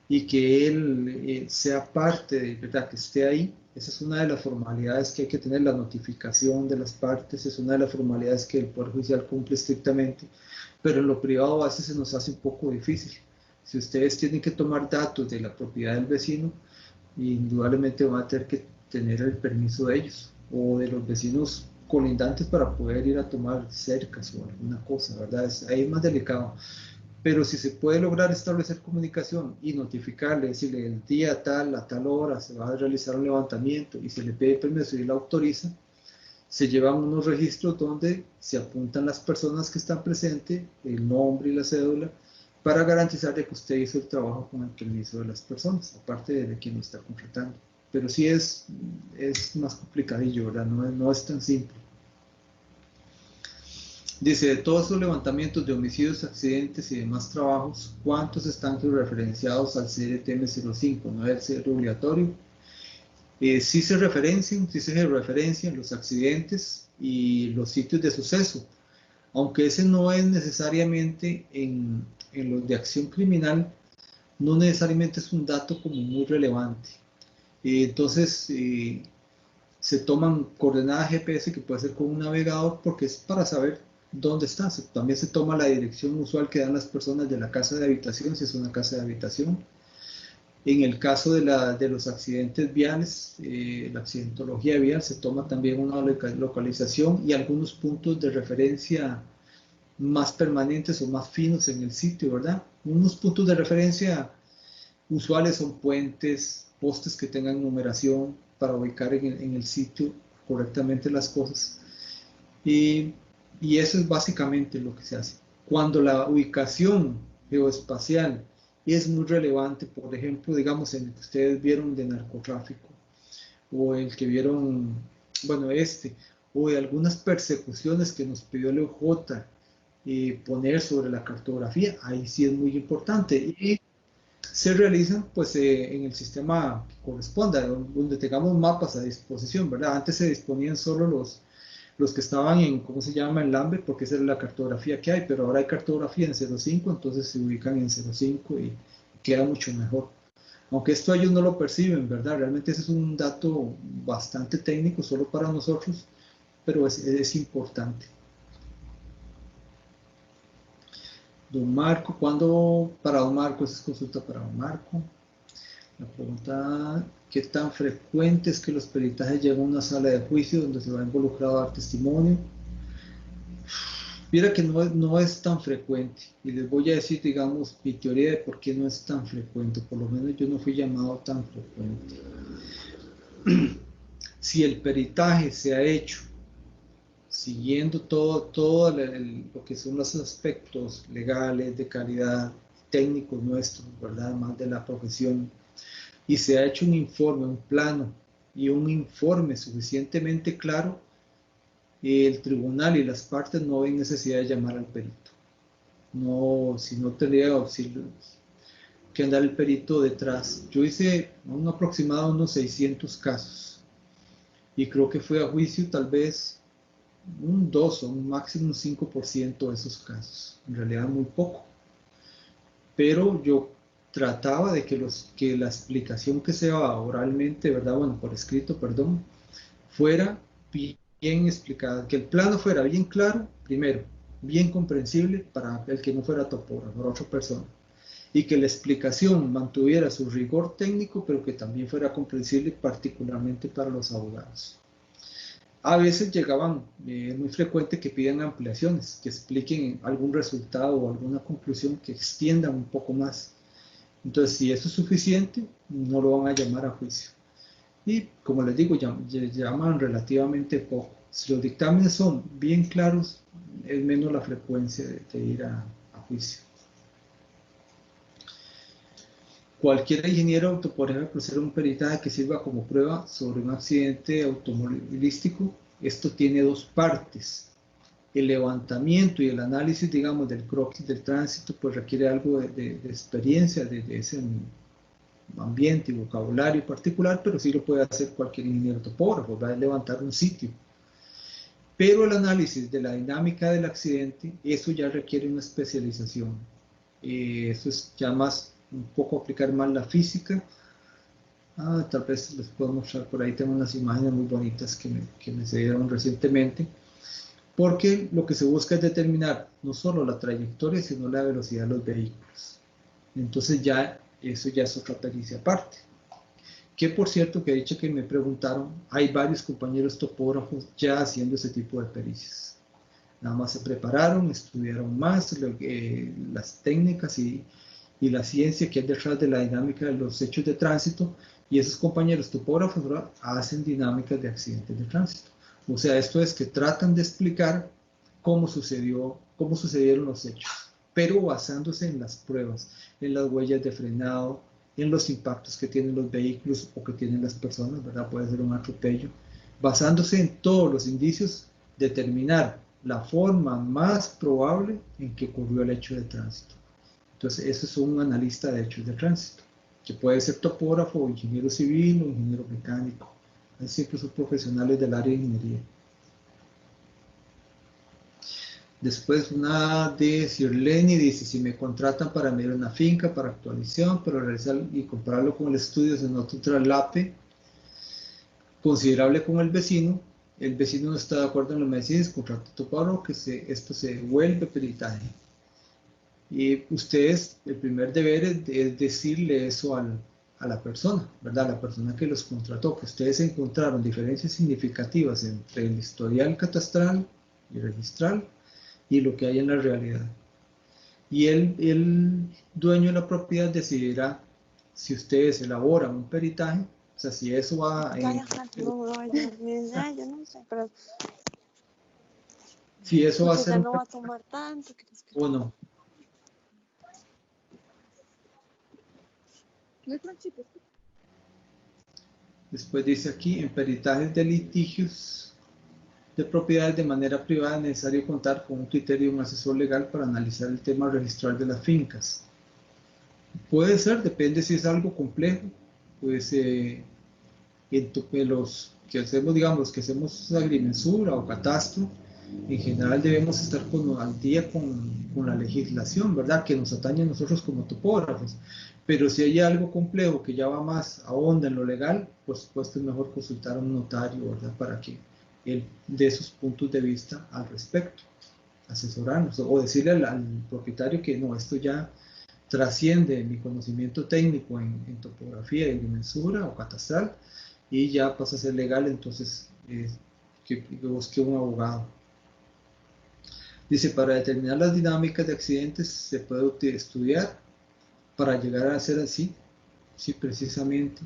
y que él sea parte de verdad, que esté ahí, esa es una de las formalidades que hay que tener, la notificación de las partes, es una de las formalidades que el Poder Judicial cumple estrictamente, pero en lo privado a veces se nos hace un poco difícil. Si ustedes tienen que tomar datos de la propiedad del vecino, indudablemente van a tener que tener el permiso de ellos o de los vecinos colindantes para poder ir a tomar cercas o alguna cosa, ¿verdad? Ahí es más delicado. Pero si se puede lograr establecer comunicación y notificarle, decirle el día tal, a tal hora, se va a realizar un levantamiento y se le pide permiso y él autoriza, se llevan unos registros donde se apuntan las personas que están presentes, el nombre y la cédula, para garantizar de que usted hizo el trabajo con el permiso de las personas, aparte de quien lo está contratando. Pero sí es más complicadillo, ¿verdad? No es tan simple. Dice, de todos los levantamientos de homicidios, accidentes y demás trabajos, ¿cuántos están referenciados al CRTM 05? ¿No debe ser obligatorio? Sí se referencian los accidentes y los sitios de suceso, aunque ese no es necesariamente en los de acción criminal, no necesariamente es un dato como muy relevante. Entonces, se toman coordenadas GPS que puede ser con un navegador porque es para saber dónde está. También se toma la dirección usual que dan las personas de la casa de habitación, si es una casa de habitación. En el caso de los accidentes viales, la accidentología vial, se toma también una localización y algunos puntos de referencia más permanentes o más finos en el sitio, ¿verdad? Unos puntos de referencia usuales son puentes, postes que tengan numeración para ubicar en el sitio correctamente las cosas. Y eso es básicamente lo que se hace. Cuando la ubicación geoespacial es muy relevante, por ejemplo, digamos, en el que ustedes vieron de narcotráfico, o el que vieron, bueno, o de algunas persecuciones que nos pidió el OJ poner sobre la cartografía, ahí sí es muy importante. Y se realizan pues en el sistema que corresponda, donde tengamos mapas a disposición, ¿verdad? Antes se disponían solo los que estaban en, ¿cómo se llama? En Lambert, porque esa es la cartografía que hay, pero ahora hay cartografía en 05, entonces se ubican en 05 y queda mucho mejor. Aunque esto ellos no lo perciben, ¿verdad? Realmente ese es un dato bastante técnico solo para nosotros, pero es importante. Don Marco, ¿cuándo para Don Marco? Esa es consulta para Don Marco. La pregunta, ¿qué tan frecuente es que los peritajes lleguen a una sala de juicio donde se va involucrado a dar testimonio? Mira que no es tan frecuente, y les voy a decir, digamos, mi teoría de por qué no es tan frecuente, por lo menos yo no fui llamado tan frecuente. Si el peritaje se ha hecho siguiendo todo lo que son los aspectos legales, de calidad, técnicos nuestros, ¿verdad? Más de la profesión, y se ha hecho un informe, un plano y un informe suficientemente claro, el tribunal y las partes no ven necesidad de llamar al perito. No, si no tendría auxilio que andar el perito detrás. Yo hice un aproximado de unos 600 casos y creo que fue a juicio tal vez un 2 o un máximo un 5% de esos casos. En realidad muy poco. Pero yo trataba de que la explicación que se daba oralmente, ¿verdad? Bueno, por escrito, perdón, fuera bien explicada, que el plano fuera bien claro, primero, bien comprensible para el que no fuera topógrafo, para otra persona, y que la explicación mantuviera su rigor técnico, pero que también fuera comprensible particularmente para los abogados. A veces llegaban, es muy frecuente que pidan ampliaciones, que expliquen algún resultado o alguna conclusión que extiendan un poco más. Entonces, si eso es suficiente, no lo van a llamar a juicio. Y como les digo, llaman relativamente poco. Si los dictámenes son bien claros, es menos la frecuencia de ir a juicio. Cualquier ingeniero auto, por ejemplo, hacer un peritaje que sirva como prueba sobre un accidente automovilístico, esto tiene dos partes. El levantamiento y el análisis, digamos, del croquis del tránsito, pues requiere algo de experiencia, de ese ambiente y vocabulario particular, pero sí lo puede hacer cualquier ingeniero topógrafo, va a levantar un sitio. Pero el análisis de la dinámica del accidente, eso ya requiere una especialización. Eso es ya más, un poco aplicar más la física. Tal vez les puedo mostrar por ahí, tengo unas imágenes muy bonitas que me se dieron recientemente, porque lo que se busca es determinar no solo la trayectoria, sino la velocidad de los vehículos. Entonces ya, eso ya es otra pericia aparte. Que por cierto, que he dicho que me preguntaron, hay varios compañeros topógrafos ya haciendo ese tipo de pericias. Nada más se prepararon, estudiaron más las técnicas y la ciencia que hay detrás de la dinámica de los hechos de tránsito, y esos compañeros topógrafos, ¿verdad?, hacen dinámicas de accidentes de tránsito. O sea, esto es que tratan de explicar cómo sucedieron los hechos, pero basándose en las pruebas, en las huellas de frenado, en los impactos que tienen los vehículos o que tienen las personas, ¿verdad? Puede ser un atropello. Basándose en todos los indicios, determinar la forma más probable en que ocurrió el hecho de tránsito. Entonces, eso es un analista de hechos de tránsito, que puede ser topógrafo, ingeniero civil o ingeniero mecánico. Siempre son profesionales del área de ingeniería. Después una de Sirleni dice, si me contratan para medir una finca, para actualización, para realizar y compararlo con el estudio, se nota un traslape considerable con el vecino no está de acuerdo en las medidas, contrato topógrafo, que esto se vuelve peritaje. Y ustedes, el primer deber es decirle eso a la persona, ¿verdad? A la persona que los contrató, que ustedes encontraron diferencias significativas entre el historial catastral y registral y lo que hay en la realidad. Y el dueño de la propiedad decidirá si ustedes elaboran un peritaje, o sea, si eso va si eso va a ser no va a tomar tanto o no. Después dice aquí, en peritajes de litigios de propiedades de manera privada es necesario contar con un criterio de un asesor legal para analizar el tema registral de las fincas. Puede ser, depende si es algo complejo, pues los que hacemos, digamos, que hacemos agrimensura o catastro, en general debemos estar al día con la legislación, ¿verdad?, que nos atañe a nosotros como topógrafos. Pero si hay algo complejo que ya va más a onda en lo legal, por supuesto es mejor consultar a un notario, ¿verdad?, para que él dé sus puntos de vista al respecto, asesorarnos, o decirle al propietario que no, esto ya trasciende mi conocimiento técnico en topografía, en agrimensura o catastral, y ya pasa a ser legal, entonces que busque un abogado. Dice, para determinar las dinámicas de accidentes se puede estudiar para llegar a ser así, sí, precisamente.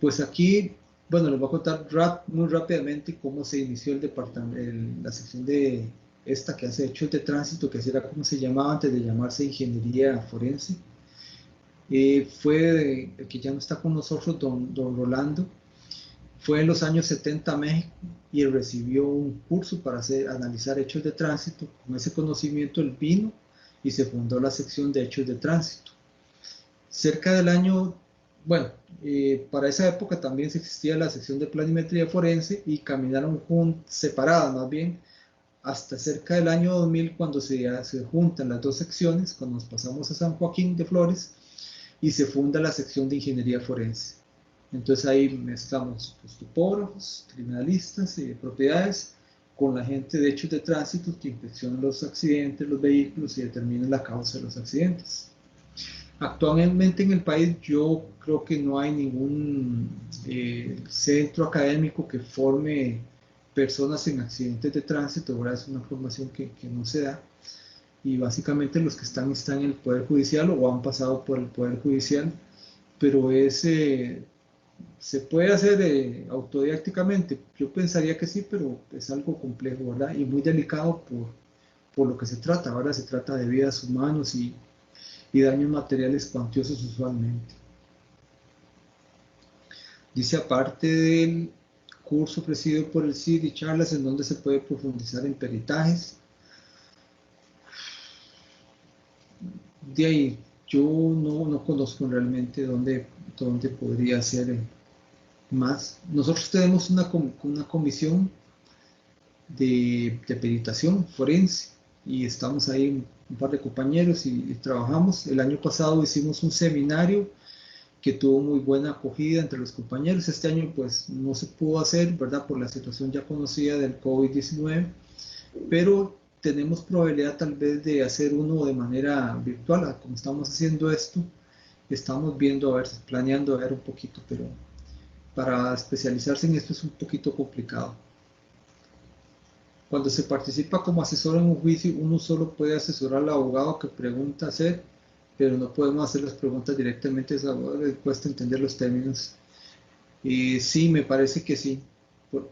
Pues aquí, bueno, les voy a contar muy rápidamente cómo se inició la sección de esta que hace hechos de tránsito, que así era como se llamaba antes de llamarse ingeniería forense. Fue el que ya no está con nosotros, don Rolando. Fue en los años 70 a México y recibió un curso para analizar hechos de tránsito. Con ese conocimiento él vino y se fundó la sección de hechos de tránsito. Cerca del año, bueno, para esa época también existía la sección de planimetría forense y caminaron separadas más bien, hasta cerca del año 2000 cuando se juntan las dos secciones, cuando nos pasamos a San Joaquín de Flores y se funda la sección de ingeniería forense. Entonces ahí mezclamos los topógrafos, criminalistas y propiedades con la gente de hechos de tránsito que inspecciona los accidentes, los vehículos y determina la causa de los accidentes. Actualmente en el país yo creo que no hay ningún centro académico que forme personas en accidentes de tránsito, ¿verdad? Es una formación que no se da. Y básicamente los que están en el Poder Judicial o han pasado por el Poder Judicial, pero se puede hacer autodidácticamente. Yo pensaría que sí, pero es algo complejo, ¿verdad? Y muy delicado por lo que se trata. Ahora se trata de vidas humanos y daños materiales cuantiosos usualmente. Dice, aparte del curso presidido por el CID y charlas en donde se puede profundizar en peritajes. De ahí, yo no conozco realmente dónde podría ser más. Nosotros tenemos una comisión de peritación forense y estamos ahí un par de compañeros y trabajamos. El año pasado hicimos un seminario que tuvo muy buena acogida entre los compañeros. Este año pues no se pudo hacer, ¿verdad? Por la situación ya conocida del COVID-19, pero tenemos probabilidad tal vez de hacer uno de manera virtual, como estamos haciendo esto. Estamos viendo, planeando un poquito, pero para especializarse en esto es un poquito complicado. Cuando se participa como asesor en un juicio, uno solo puede asesorar al abogado que pregunta hacer, pero no podemos hacer las preguntas directamente, es abogado, le cuesta entender los términos. Sí, me parece que sí.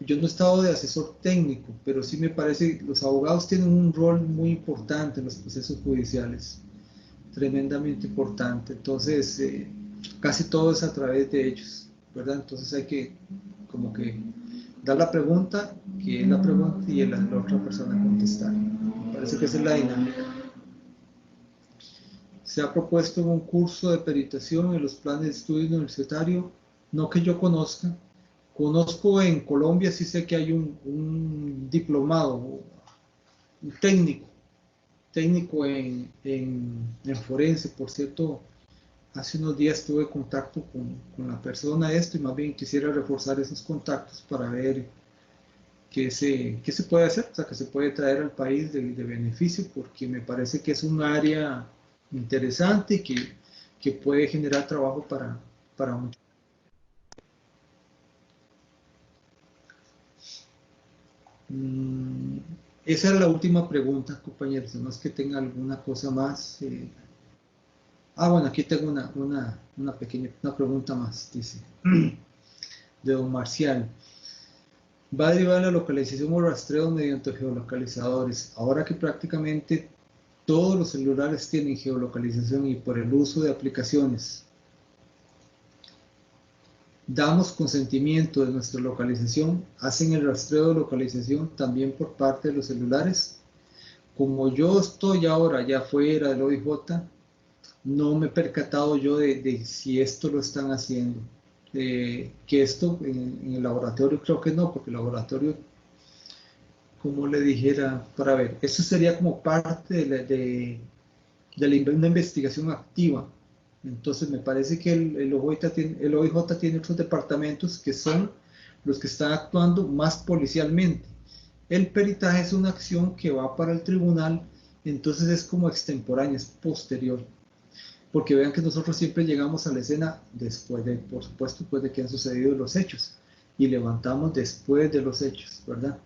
Yo no he estado de asesor técnico, pero sí me parece que los abogados tienen un rol muy importante en los procesos judiciales, tremendamente importante. Entonces, casi todo es a través de ellos, ¿verdad? Entonces hay que como que dar la pregunta, que es la pregunta, y la otra persona contestar. Me parece que esa es la dinámica. Se ha propuesto un curso de peritación en los planes de estudio universitario, no que yo conozca. Conozco en Colombia, sí sé que hay un diplomado, un técnico en forense. Por cierto, hace unos días tuve contacto con la persona y más bien quisiera reforzar esos contactos para ver qué se puede hacer, o sea, que se puede traer al país de beneficio, porque me parece que es un área interesante y que puede generar trabajo para muchos. Esa era la última pregunta, compañeros, no es que tenga alguna cosa más. Bueno, aquí tengo una pequeña pregunta más, dice, de don Marcial. Va a derivar la localización o rastreo mediante geolocalizadores. Ahora que prácticamente todos los celulares tienen geolocalización y por el uso de aplicaciones damos consentimiento de nuestra localización, hacen el rastreo de localización también por parte de los celulares. Como yo estoy ahora ya fuera del OIJ, no me he percatado yo de si esto lo están haciendo. Que esto en el laboratorio creo que no, porque el laboratorio, como le dijera, para ver, eso sería como parte de una investigación activa. Entonces me parece que el OIJ tiene otros departamentos que son los que están actuando más policialmente. El peritaje es una acción que va para el tribunal, entonces es como extemporánea, es posterior. Porque vean que nosotros siempre llegamos a la escena por supuesto, después de que han sucedido los hechos, y levantamos después de los hechos, ¿verdad?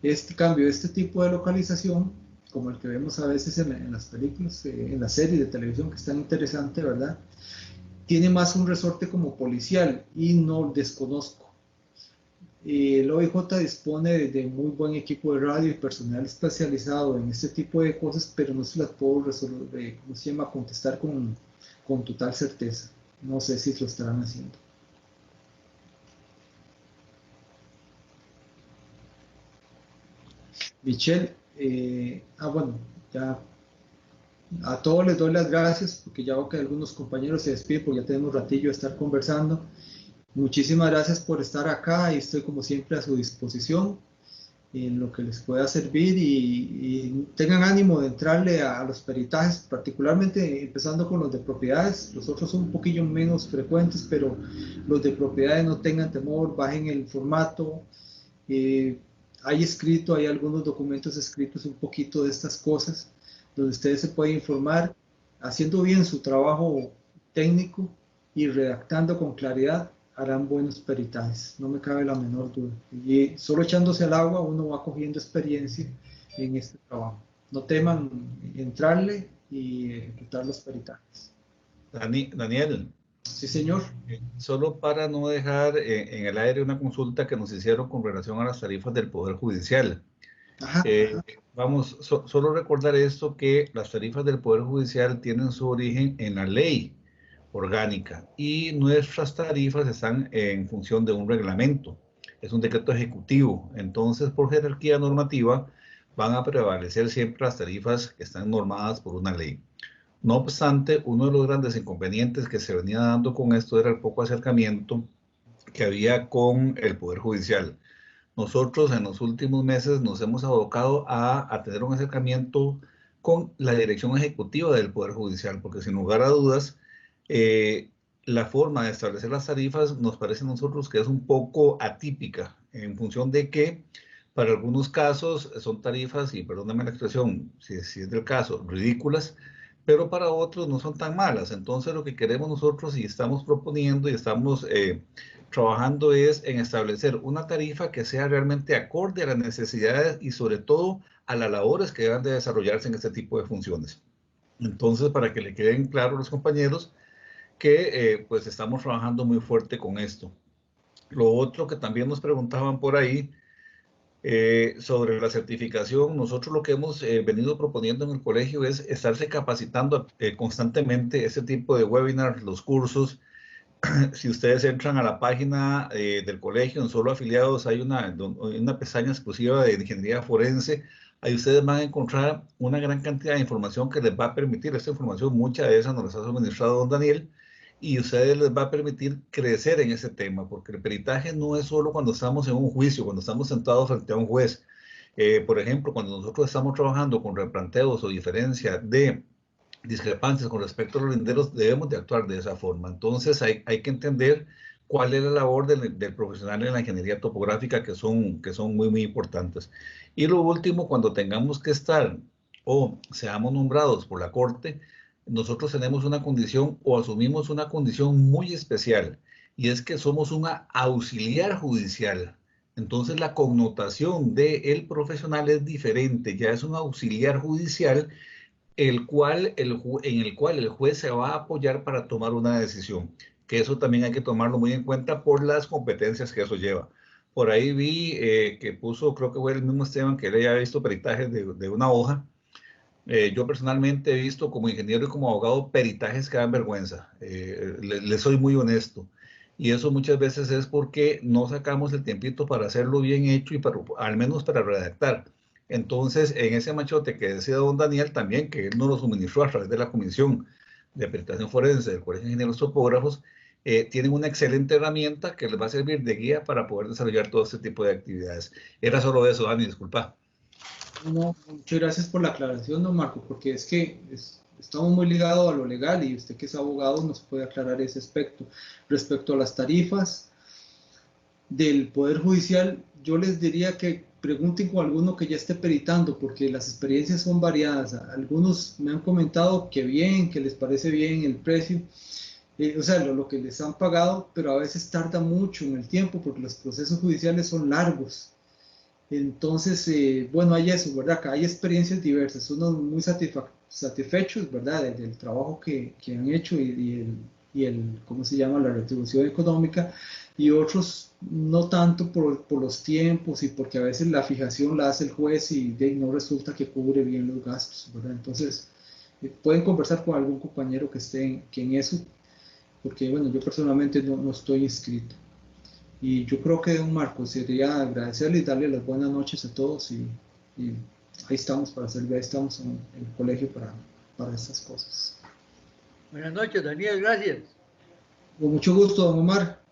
Este tipo de localización, como el que vemos a veces en las películas, en las series de televisión, que es tan interesante, ¿verdad? Tiene más un resorte como policial, y no desconozco. El OIJ dispone de muy buen equipo de radio y personal especializado en este tipo de cosas, pero no se las puedo resolver, ¿cómo se llama? Contestar con total certeza. No sé si lo estarán haciendo. Michelle, bueno, ya a todos les doy las gracias porque ya veo que algunos compañeros se despiden porque ya tenemos ratillo de estar conversando. Muchísimas gracias por estar acá y estoy como siempre a su disposición en lo que les pueda servir y tengan ánimo de entrarle a los peritajes, particularmente empezando con los de propiedades. Los otros son un poquillo menos frecuentes, pero los de propiedades no tengan temor, bajen el formato. Hay algunos documentos escritos un poquito de estas cosas, donde ustedes se pueden informar, haciendo bien su trabajo técnico y redactando con claridad, harán buenos peritajes, no me cabe la menor duda. Y solo echándose al agua uno va cogiendo experiencia en este trabajo. No teman entrarle y ejecutar los peritajes. Daniel, Sí, señor. solo para no dejar en el aire una consulta que nos hicieron con relación a las tarifas del Poder Judicial. Ajá. Vamos, solo recordar esto, que las tarifas del Poder Judicial tienen su origen en la ley orgánica y nuestras tarifas están en función de un reglamento, es un decreto ejecutivo. Entonces, por jerarquía normativa, van a prevalecer siempre las tarifas que están normadas por una ley. No obstante, uno de los grandes inconvenientes que se venía dando con esto era el poco acercamiento que había con el Poder Judicial. Nosotros en los últimos meses nos hemos abocado a tener un acercamiento con la dirección ejecutiva del Poder Judicial, porque sin lugar a dudas, la forma de establecer las tarifas nos parece a nosotros que es un poco atípica, en función de que para algunos casos son tarifas, y perdóname la expresión, si es del caso, ridículas, pero para otros no son tan malas. Entonces lo que queremos nosotros y estamos proponiendo y estamos trabajando es en establecer una tarifa que sea realmente acorde a las necesidades y sobre todo a las labores que deban de desarrollarse en este tipo de funciones. Entonces, para que le queden claros a los compañeros que pues estamos trabajando muy fuerte con esto. Lo otro que también nos preguntaban por ahí sobre la certificación, nosotros lo que hemos venido proponiendo en el colegio es estarse capacitando constantemente, ese tipo de webinars, los cursos. Si ustedes entran a la página del colegio, en Solo Afiliados, hay una pestaña exclusiva de ingeniería forense. Ahí ustedes van a encontrar una gran cantidad de información que les va a permitir, esta información, mucha de esa nos la ha suministrado don Daniel, y a ustedes les va a permitir crecer en ese tema, porque el peritaje no es solo cuando estamos en un juicio, cuando estamos sentados frente a un juez. Por ejemplo, cuando nosotros estamos trabajando con replanteos o diferencia de discrepancias con respecto a los linderos, debemos de actuar de esa forma. Entonces hay que entender cuál es la labor del profesional en la ingeniería topográfica, que son muy, muy importantes. Y lo último, cuando tengamos que estar o seamos nombrados por la Corte, nosotros tenemos una condición o asumimos una condición muy especial, y es que somos una auxiliar judicial. Entonces la connotación del profesional es diferente, ya es un auxiliar judicial en el cual el juez se va a apoyar para tomar una decisión, que eso también hay que tomarlo muy en cuenta por las competencias que eso lleva. Por ahí vi que puso, creo que fue el mismo Esteban, que le había visto peritajes de una hoja. Yo personalmente he visto como ingeniero y como abogado peritajes que dan vergüenza. Le soy muy honesto. Y eso muchas veces es porque no sacamos el tiempito para hacerlo bien hecho y al menos para redactar. Entonces, en ese machote que decía don Daniel también, que él nos lo suministró a través de la Comisión de Peritación Forense del Colegio de Ingenieros Topógrafos, tienen una excelente herramienta que les va a servir de guía para poder desarrollar todo este tipo de actividades. Era solo eso, Dani, disculpa. No, muchas gracias por la aclaración, don Marco, porque es que estamos muy ligados a lo legal y usted que es abogado nos puede aclarar ese aspecto. Respecto a las tarifas del Poder Judicial, yo les diría que pregunten con alguno que ya esté peritando, porque las experiencias son variadas. Algunos me han comentado que bien, que les parece bien el precio, o sea, lo que les han pagado, pero a veces tarda mucho en el tiempo porque los procesos judiciales son largos. Entonces, bueno, hay eso, ¿verdad? Acá hay experiencias diversas, unos muy satisfechos, ¿verdad? Del trabajo que han hecho y y el, ¿cómo se llama?, la retribución económica, y otros no tanto por los tiempos y porque a veces la fijación la hace el juez y no resulta que cubre bien los gastos, ¿verdad? Entonces, pueden conversar con algún compañero que esté en eso, porque bueno, yo personalmente no estoy inscrito. Y yo creo que, don Marco, sería agradecerle y darle las buenas noches a todos y ahí estamos para servir, ahí estamos en el colegio para estas cosas. Buenas noches, Daniel, gracias. Con mucho gusto, don Omar.